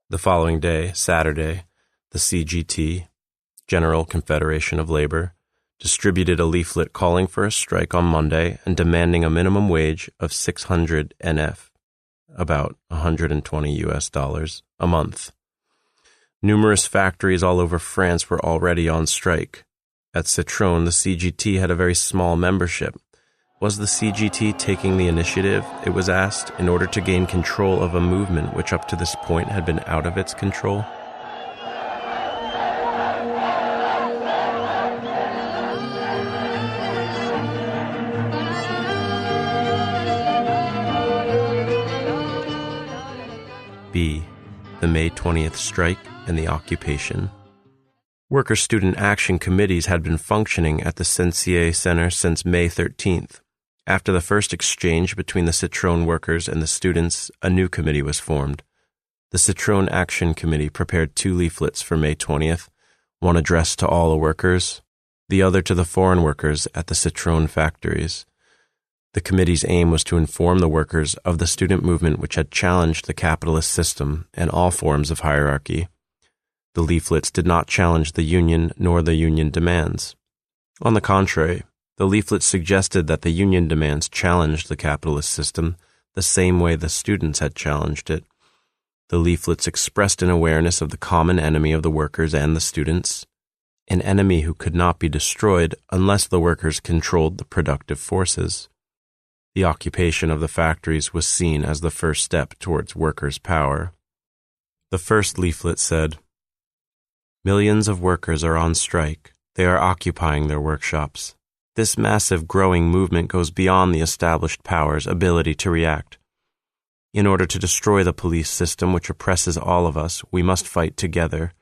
The following day, Saturday, the CGT, General Confederation of Labor, distributed a leaflet calling for a strike on Monday and demanding a minimum wage of 600 NF, about $120 a month. Numerous factories all over France were already on strike. At Citrone, the CGT had a very small membership. Was the CGT taking the initiative, it was asked, in order to gain control of a movement which up to this point had been out of its control? B. The May 20th strike and the occupation. Worker-student action committees had been functioning at the Censier Center since May 13th. After the first exchange between the Citrone workers and the students, a new committee was formed. The Citrone Action Committee prepared 2 leaflets for May 20th, one addressed to all the workers, the other to the foreign workers at the Citrone factories. The committee's aim was to inform the workers of the student movement which had challenged the capitalist system and all forms of hierarchy. The leaflets did not challenge the union nor the union demands. On the contrary, the leaflets suggested that the union demands challenged the capitalist system the same way the students had challenged it. The leaflets expressed an awareness of the common enemy of the workers and the students, an enemy who could not be destroyed unless the workers controlled the productive forces. The occupation of the factories was seen as the first step towards workers' power. The first leaflet said, "Millions of workers are on strike. They are occupying their workshops. This massive growing movement goes beyond the established power's ability to react. In order to destroy the police system which oppresses all of us, we must fight together.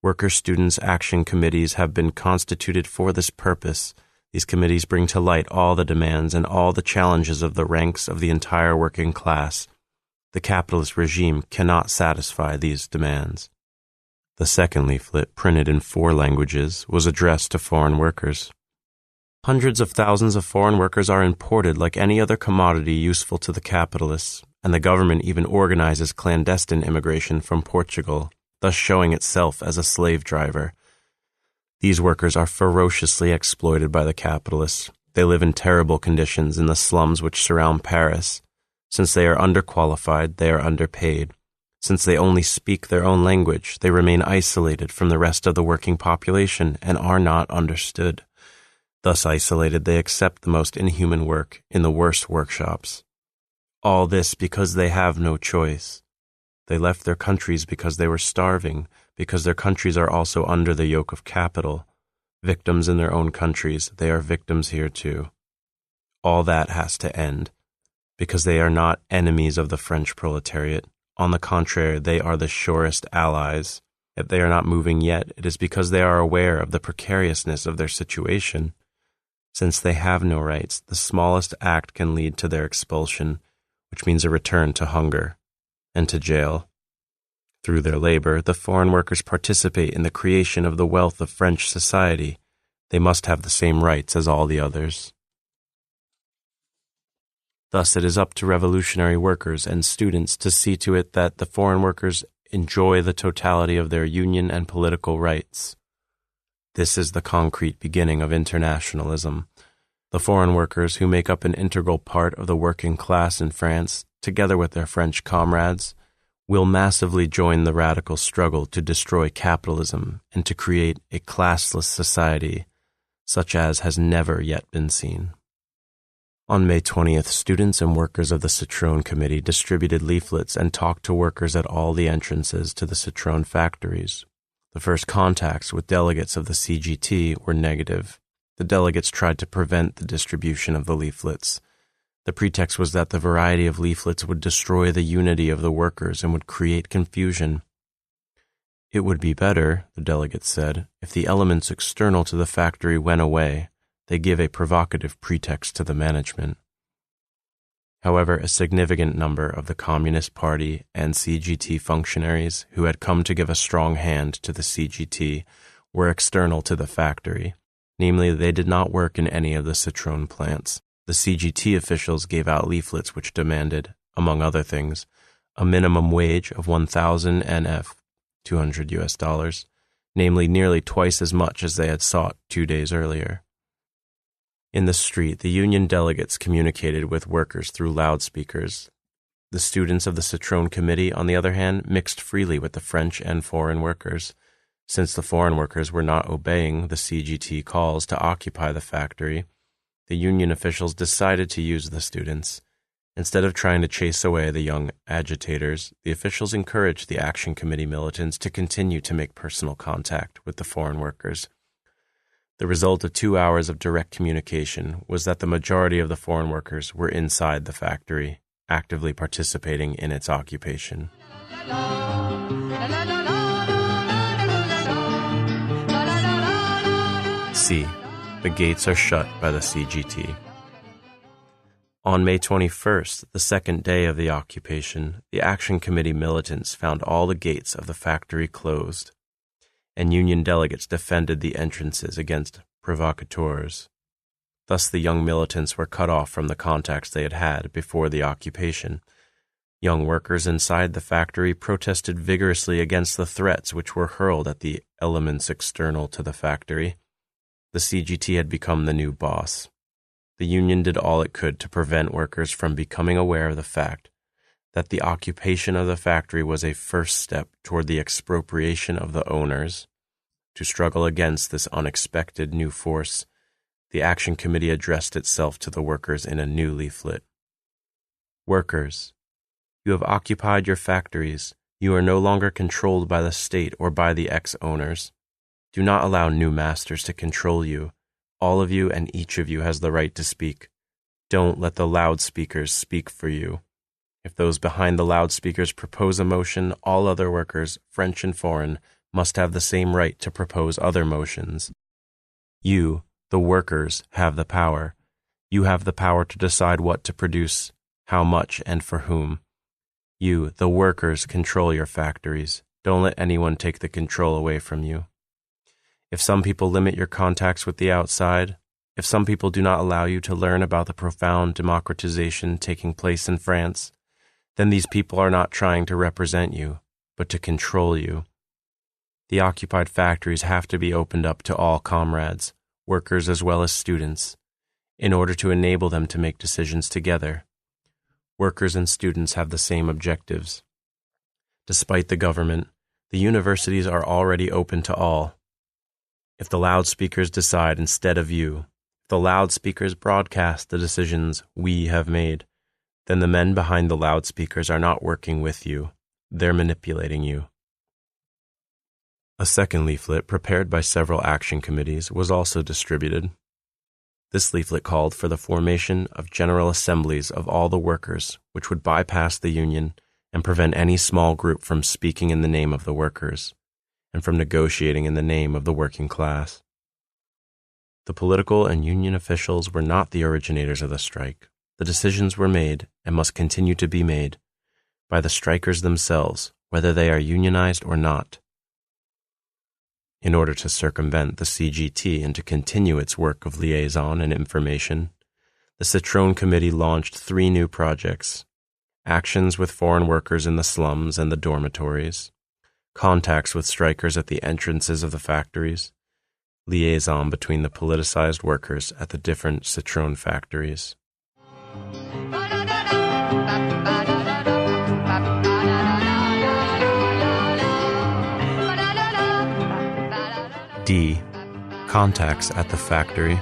Worker-students' action committees have been constituted for this purpose. These committees bring to light all the demands and all the challenges of the ranks of the entire working class. The capitalist regime cannot satisfy these demands." The second leaflet, printed in 4 languages, was addressed to foreign workers. Hundreds of thousands of foreign workers are imported like any other commodity useful to the capitalists, and the government even organizes clandestine immigration from Portugal, thus showing itself as a slave driver. These workers are ferociously exploited by the capitalists. They live in terrible conditions in the slums which surround Paris. Since they are underqualified, they are underpaid. Since they only speak their own language, they remain isolated from the rest of the working population and are not understood. Thus isolated, they accept the most inhuman work in the worst workshops. All this because they have no choice. They left their countries because they were starving, because their countries are also under the yoke of capital. Victims in their own countries, they are victims here too. All that has to end, because they are not enemies of the French proletariat. On the contrary, they are the surest allies. If they are not moving yet, it is because they are aware of the precariousness of their situation. Since they have no rights, the smallest act can lead to their expulsion, which means a return to hunger and to jail. Through their labor, the foreign workers participate in the creation of the wealth of French society. They must have the same rights as all the others. Thus, it is up to revolutionary workers and students to see to it that the foreign workers enjoy the totality of their union and political rights. This is the concrete beginning of internationalism. The foreign workers, who make up an integral part of the working class in France, together with their French comrades, will massively join the radical struggle to destroy capitalism and to create a classless society, such as has never yet been seen. On May 20th, students and workers of the Citrone Committee distributed leaflets and talked to workers at all the entrances to the Citrone factories. The first contacts with delegates of the CGT were negative. The delegates tried to prevent the distribution of the leaflets. The pretext was that the variety of leaflets would destroy the unity of the workers and would create confusion. It would be better, the delegates said, if the elements external to the factory went away. They give a provocative pretext to the management. However, a significant number of the Communist Party and CGT functionaries who had come to give a strong hand to the CGT were external to the factory. Namely, they did not work in any of the Citrone plants. The CGT officials gave out leaflets which demanded, among other things, a minimum wage of 1,000 NF, $200, namely nearly twice as much as they had sought 2 days earlier. In the street, the union delegates communicated with workers through loudspeakers. The students of the Citrone Committee, on the other hand, mixed freely with the French and foreign workers. Since the foreign workers were not obeying the CGT calls to occupy the factory, the union officials decided to use the students. Instead of trying to chase away the young agitators, the officials encouraged the Action Committee militants to continue to make personal contact with the foreign workers. The result of 2 hours of direct communication was that the majority of the foreign workers were inside the factory, actively participating in its occupation. C. The gates are shut by the CGT. On May 21st, the second day of the occupation, the Action Committee militants found all the gates of the factory closed, and union delegates defended the entrances against provocateurs. Thus the young militants were cut off from the contacts they had had before the occupation. Young workers inside the factory protested vigorously against the threats which were hurled at the elements external to the factory. The CGT had become the new boss. The union did all it could to prevent workers from becoming aware of the fact that the occupation of the factory was a first step toward the expropriation of the owners. To struggle against this unexpected new force, the Action Committee addressed itself to the workers in a new leaflet. Workers, you have occupied your factories. You are no longer controlled by the state or by the ex-owners. Do not allow new masters to control you. All of you and each of you has the right to speak. Don't let the loudspeakers speak for you. If those behind the loudspeakers propose a motion, all other workers, French and foreign, must have the same right to propose other motions. You, the workers, have the power. You have the power to decide what to produce, how much, and for whom. You, the workers, control your factories. Don't let anyone take the control away from you. If some people limit your contacts with the outside, if some people do not allow you to learn about the profound democratization taking place in France, then these people are not trying to represent you, but to control you. The occupied factories have to be opened up to all comrades, workers as well as students, in order to enable them to make decisions together. Workers and students have the same objectives. Despite the government, the universities are already open to all. If the loudspeakers decide instead of you, if the loudspeakers broadcast the decisions we have made, then the men behind the loudspeakers are not working with you. They're manipulating you. A second leaflet, prepared by several action committees, was also distributed. This leaflet called for the formation of general assemblies of all the workers, which would bypass the union and prevent any small group from speaking in the name of the workers, and from negotiating in the name of the working class. The political and union officials were not the originators of the strike. The decisions were made, and must continue to be made, by the strikers themselves, whether they are unionized or not. In order to circumvent the CGT and to continue its work of liaison and information, the Citrone Committee launched 3 new projects: actions with foreign workers in the slums and the dormitories, contacts with strikers at the entrances of the factories, liaison between the politicized workers at the different Citrone factories. D. Contacts at the factory.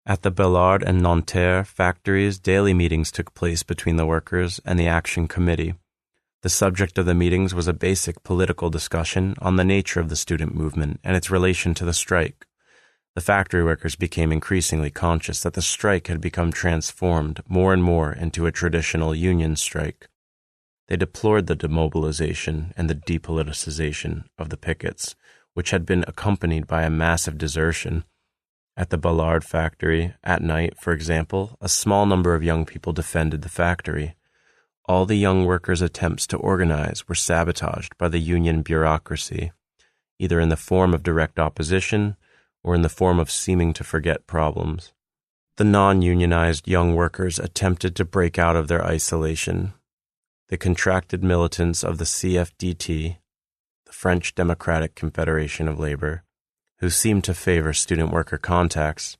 At the Bellard and Nanterre factories, daily meetings took place between the workers and the Action Committee. The subject of the meetings was a basic political discussion on the nature of the student movement and its relation to the strike. The factory workers became increasingly conscious that the strike had become transformed more and more into a traditional union strike. They deplored the demobilization and the depoliticization of the pickets, which had been accompanied by a massive desertion. At the Ballard factory, at night, for example, a small number of young people defended the factory. All the young workers' attempts to organize were sabotaged by the union bureaucracy, either in the form of direct opposition or in the form of seeming to forget problems. The non-unionized young workers attempted to break out of their isolation. The contracted militants of the CFDT, the French Democratic Confederation of Labor, who seemed to favor student-worker contacts,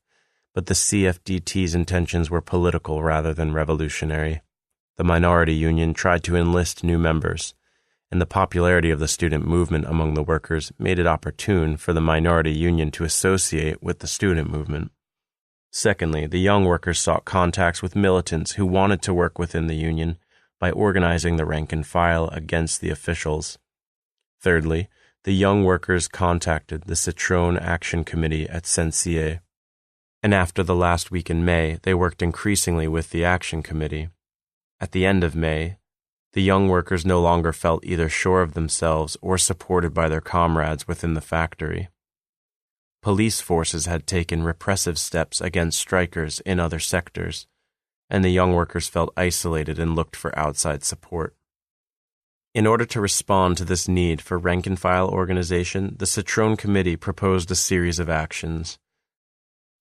but the CFDT's intentions were political rather than revolutionary. The minority union tried to enlist new members, and the popularity of the student movement among the workers made it opportune for the minority union to associate with the student movement. Secondly, the young workers sought contacts with militants who wanted to work within the union by organizing the rank and file against the officials. Thirdly, the young workers contacted the Citrone Action Committee at Saint-Cyr, and after the last week in May, they worked increasingly with the Action Committee. At the end of May, the young workers no longer felt either sure of themselves or supported by their comrades within the factory. Police forces had taken repressive steps against strikers in other sectors, and the young workers felt isolated and looked for outside support. In order to respond to this need for rank-and-file organization, the Citrone Committee proposed a series of actions.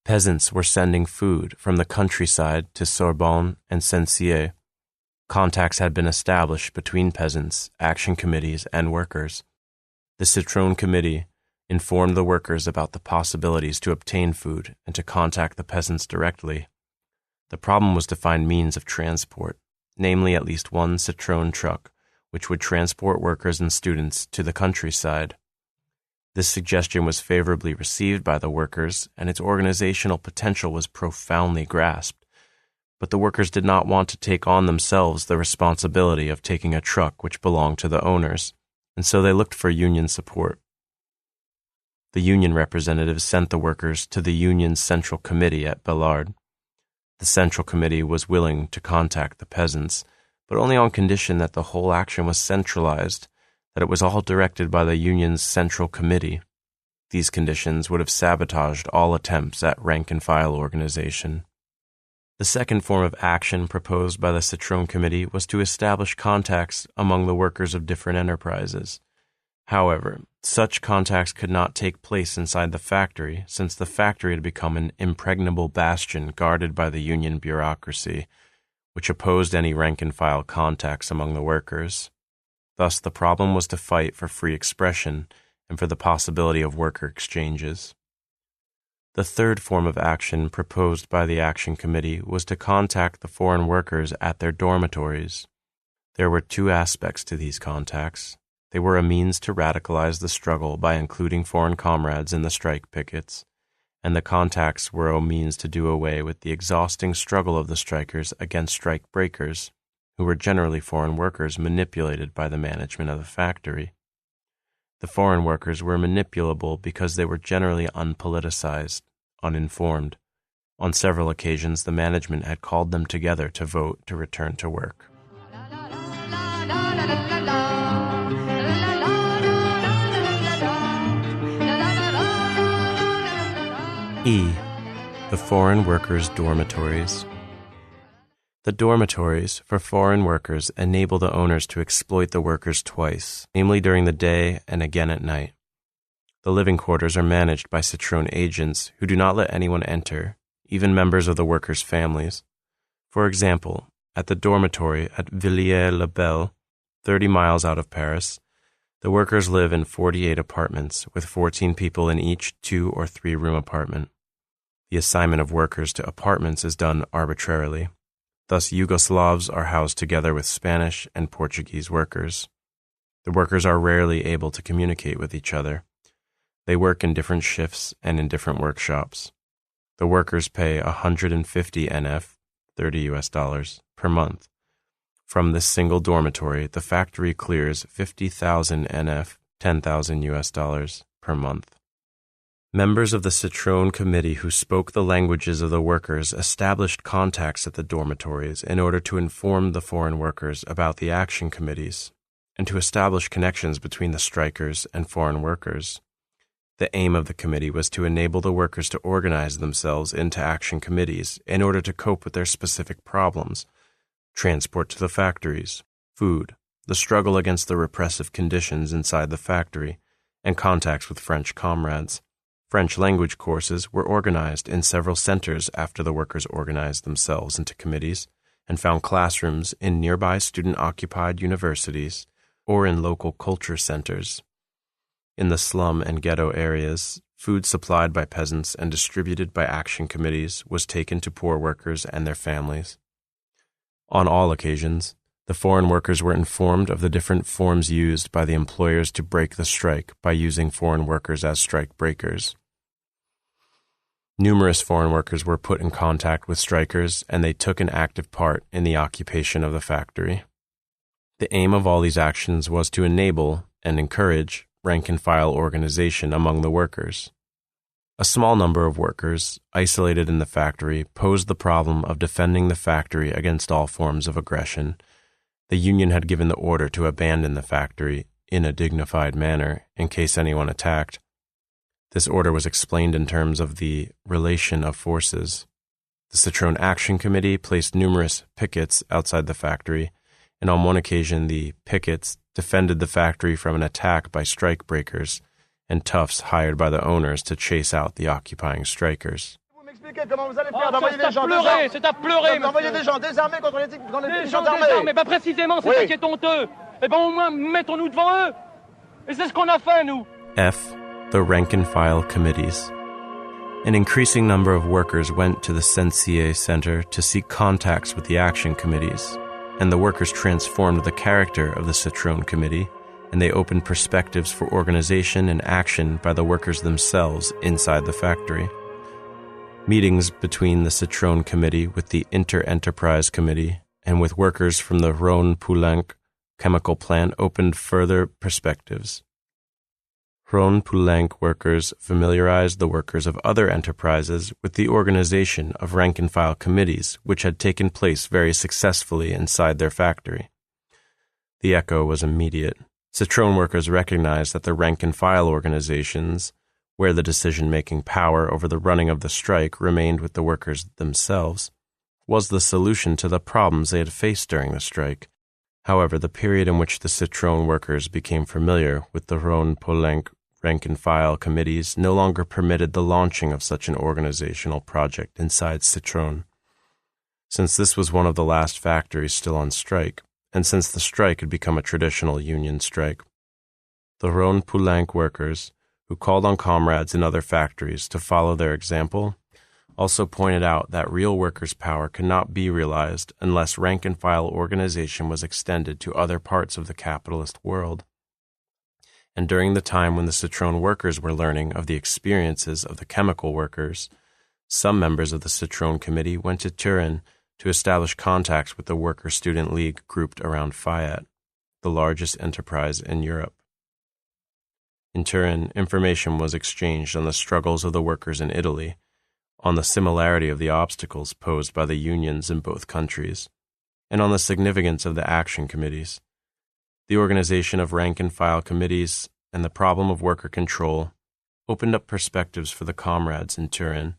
Peasants were sending food from the countryside to Sorbonne and Saint-Cyr. Contacts had been established between peasants, action committees, and workers. The Citrone Committee informed the workers about the possibilities to obtain food and to contact the peasants directly. The problem was to find means of transport, namely at least one Citrone truck, which would transport workers and students to the countryside. This suggestion was favorably received by the workers, and its organizational potential was profoundly grasped. But the workers did not want to take on themselves the responsibility of taking a truck which belonged to the owners, and so they looked for union support. The union representatives sent the workers to the union's central committee at Ballard. The central committee was willing to contact the peasants, but only on condition that the whole action was centralized, that it was all directed by the union's central committee. These conditions would have sabotaged all attempts at rank-and-file organization. The second form of action proposed by the Citrone Committee was to establish contacts among the workers of different enterprises. However, such contacts could not take place inside the factory, since the factory had become an impregnable bastion guarded by the union bureaucracy, which opposed any rank-and-file contacts among the workers. Thus, the problem was to fight for free expression and for the possibility of worker exchanges. The third form of action proposed by the Action Committee was to contact the foreign workers at their dormitories. There were two aspects to these contacts. They were a means to radicalize the struggle by including foreign comrades in the strike pickets, and the contacts were a means to do away with the exhausting struggle of the strikers against strike breakers, who were generally foreign workers manipulated by the management of the factory. The foreign workers were manipulable because they were generally unpoliticized, uninformed. On several occasions, the management had called them together to vote to return to work. E. The foreign workers' dormitories. The dormitories for foreign workers enable the owners to exploit the workers twice, namely during the day and again at night. The living quarters are managed by Citrone agents who do not let anyone enter, even members of the workers' families. For example, at the dormitory at Villiers-le-Bel, 30 miles out of Paris, the workers live in 48 apartments with 14 people in each 2- or 3-room apartment. The assignment of workers to apartments is done arbitrarily. Thus, Yugoslavs are housed together with Spanish and Portuguese workers. The workers are rarely able to communicate with each other. They work in different shifts and in different workshops. The workers pay 150 NF, $30 per month. From this single dormitory, the factory clears 50,000 NF, $10,000 per month. Members of the Citrone Committee who spoke the languages of the workers established contacts at the dormitories in order to inform the foreign workers about the action committees and to establish connections between the strikers and foreign workers. The aim of the committee was to enable the workers to organize themselves into action committees in order to cope with their specific problems: transport to the factories, food, the struggle against the repressive conditions inside the factory, and contacts with French comrades. French language courses were organized in several centers after the workers organized themselves into committees and found classrooms in nearby student-occupied universities or in local culture centers. In the slum and ghetto areas, food supplied by peasants and distributed by action committees was taken to poor workers and their families. On all occasions, the foreign workers were informed of the different forms used by the employers to break the strike by using foreign workers as strike breakers. Numerous foreign workers were put in contact with strikers, and they took an active part in the occupation of the factory. The aim of all these actions was to enable and encourage rank-and-file organization among the workers. A small number of workers, isolated in the factory, posed the problem of defending the factory against all forms of aggression. The union had given the order to abandon the factory in a dignified manner in case anyone attacked. This order was explained in terms of the relation of forces. The Citrone Action Committee placed numerous pickets outside the factory, and on one occasion the pickets defended the factory from an attack by strike breakers and toughs hired by the owners to chase out the occupying strikers. C'est à pleurer, d'envoyer des gens désarmés contre les gens désarmés. Pas précisément, c'est ça qui est honteux. Eh bien, au moins, mettons-nous devant eux. Et c'est ce qu'on a fait, nous. F. The rank-and-file committees. An increasing number of workers went to the Sensier Center to seek contacts with the action committees, and the workers transformed the character of the Citrone Committee, and they opened perspectives for organization and action by the workers themselves inside the factory. Meetings between the Citrone Committee with the Inter-Enterprise Committee and with workers from the Rhône-Poulenc chemical plant opened further perspectives. Rhône-Poulenc workers familiarized the workers of other enterprises with the organization of rank-and-file committees which had taken place very successfully inside their factory. The echo was immediate. Citrone workers recognized that the rank-and-file organizations, where the decision-making power over the running of the strike remained with the workers themselves, was the solution to the problems they had faced during the strike. However, the period in which the Citrone workers became familiar with the Rhône-Poulenc rank-and-file committees no longer permitted the launching of such an organizational project inside Citrone. Since this was one of the last factories still on strike, and since the strike had become a traditional union strike, the Rhône-Poulenc workers, who called on comrades in other factories to follow their example, also pointed out that real workers' power could not be realized unless rank-and-file organization was extended to other parts of the capitalist world. And during the time when the Citrone workers were learning of the experiences of the chemical workers, some members of the Citrone Committee went to Turin to establish contacts with the Worker Student League grouped around Fiat, the largest enterprise in Europe. In Turin, information was exchanged on the struggles of the workers in Italy, on the similarity of the obstacles posed by the unions in both countries, and on the significance of the action committees. The organization of rank-and-file committees and the problem of worker control opened up perspectives for the comrades in Turin.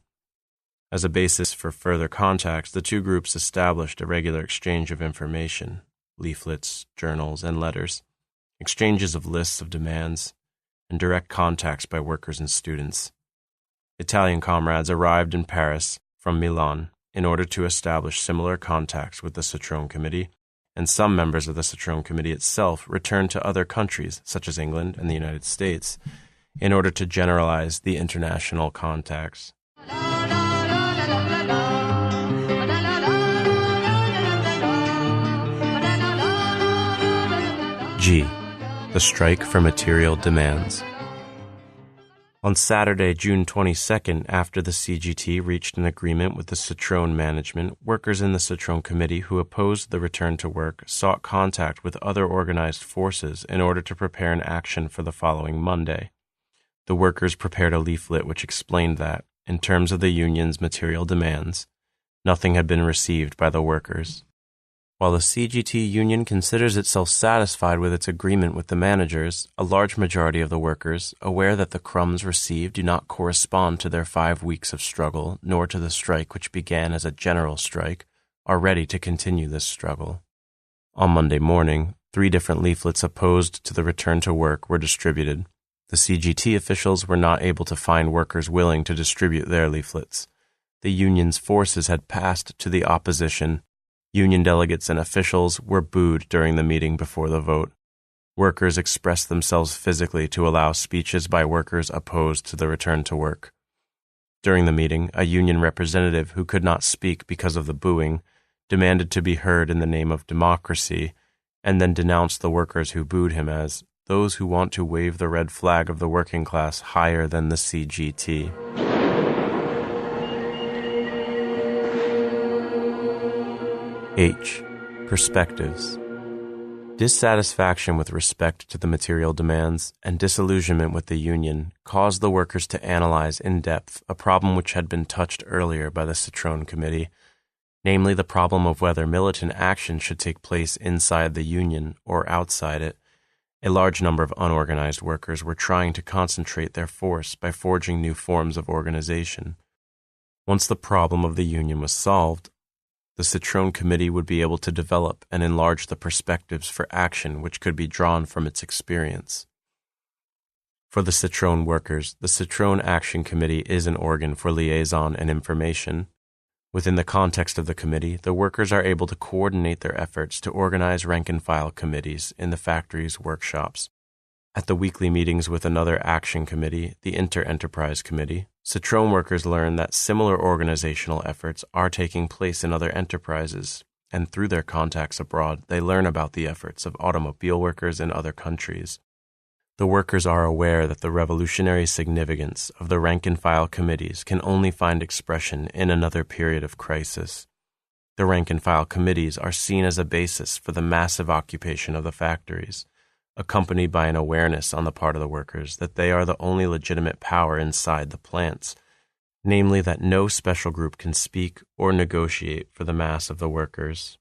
As a basis for further contacts, the two groups established a regular exchange of information, leaflets, journals, and letters, exchanges of lists of demands, and direct contacts by workers and students. Italian comrades arrived in Paris from Milan in order to establish similar contacts with the Citrone Committee, and some members of the Citrone Committee itself returned to other countries, such as England and the United States, in order to generalize the international contacts. G. The strike for material demands. On Saturday, June 22nd, after the CGT reached an agreement with the Citrone management, workers in the Citrone Committee who opposed the return to work sought contact with other organized forces in order to prepare an action for the following Monday. The workers prepared a leaflet which explained that, in terms of the union's material demands, nothing had been received by the workers. While the CGT union considers itself satisfied with its agreement with the managers, a large majority of the workers, aware that the crumbs received do not correspond to their 5 weeks of struggle, nor to the strike which began as a general strike, are ready to continue this struggle. On Monday morning, 3 different leaflets opposed to the return to work were distributed. The CGT officials were not able to find workers willing to distribute their leaflets. The union's forces had passed to the opposition. Union delegates and officials were booed during the meeting before the vote. Workers expressed themselves physically to allow speeches by workers opposed to the return to work. During the meeting, a union representative who could not speak because of the booing demanded to be heard in the name of democracy, and then denounced the workers who booed him as those who want to wave the red flag of the working class higher than the CGT. H. Perspectives. Dissatisfaction with respect to the material demands and disillusionment with the union caused the workers to analyze in depth a problem which had been touched earlier by the Citrone Committee, namely the problem of whether militant action should take place inside the union or outside it. A large number of unorganized workers were trying to concentrate their force by forging new forms of organization. Once the problem of the union was solved, the Citrone Committee would be able to develop and enlarge the perspectives for action which could be drawn from its experience. For the Citrone workers, the Citrone Action Committee is an organ for liaison and information. Within the context of the committee, the workers are able to coordinate their efforts to organize rank-and-file committees in the factory's workshops. At the weekly meetings with another action committee, the Inter-Enterprise Committee, Citrone workers learn that similar organizational efforts are taking place in other enterprises, and through their contacts abroad, they learn about the efforts of automobile workers in other countries. The workers are aware that the revolutionary significance of the rank-and-file committees can only find expression in another period of crisis. The rank-and-file committees are seen as a basis for the massive occupation of the factories, accompanied by an awareness on the part of the workers that they are the only legitimate power inside the plants, namely that no special group can speak or negotiate for the mass of the workers.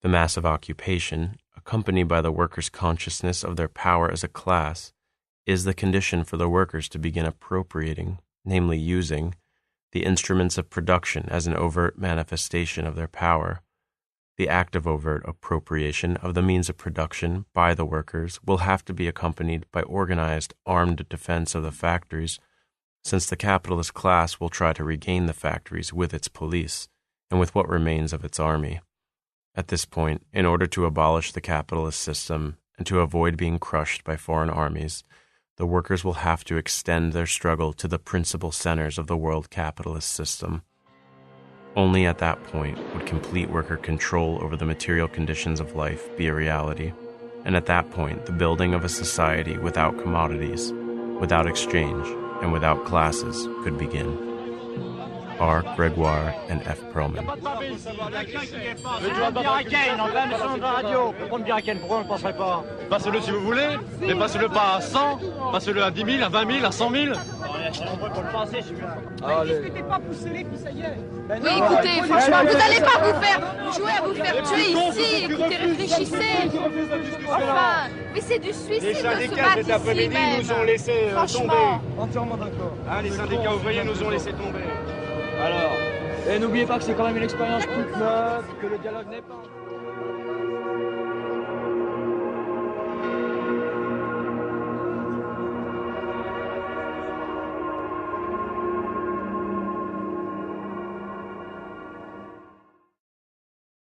The massive occupation, accompanied by the workers' consciousness of their power as a class, is the condition for the workers to begin appropriating, namely using, the instruments of production as an overt manifestation of their power. The act of overt appropriation of the means of production by the workers will have to be accompanied by organized, armed defense of the factories, since the capitalist class will try to regain the factories with its police and with what remains of its army. At this point, in order to abolish the capitalist system and to avoid being crushed by foreign armies, the workers will have to extend their struggle to the principal centers of the world capitalist system. Only at that point would complete worker control over the material conditions of life be a reality, and at that point the building of a society without commodities, without exchange, and without classes could begin. R. Gregoire and F. Perlman. Passez-le si vous voulez, mais passez-le pas à 100, passez-le à 10 000, à 20 000, à 100 000. Discutez pas, poussez-les, puis ça y est. Oui, écoutez, franchement, vous n'allez pas vous faire jouer à vous faire tuer ici. Écoutez, réfléchissez. Enfin, mais c'est du suicide de se battre ici même. Nous ont laissé franchement. tomber. Entièrement d'accord. Ah, les syndicats ouvriers nous ont laissé tomber. Alors, Et n'oubliez pas que c'est quand même une expérience toute neuve, que le dialogue n'est pas...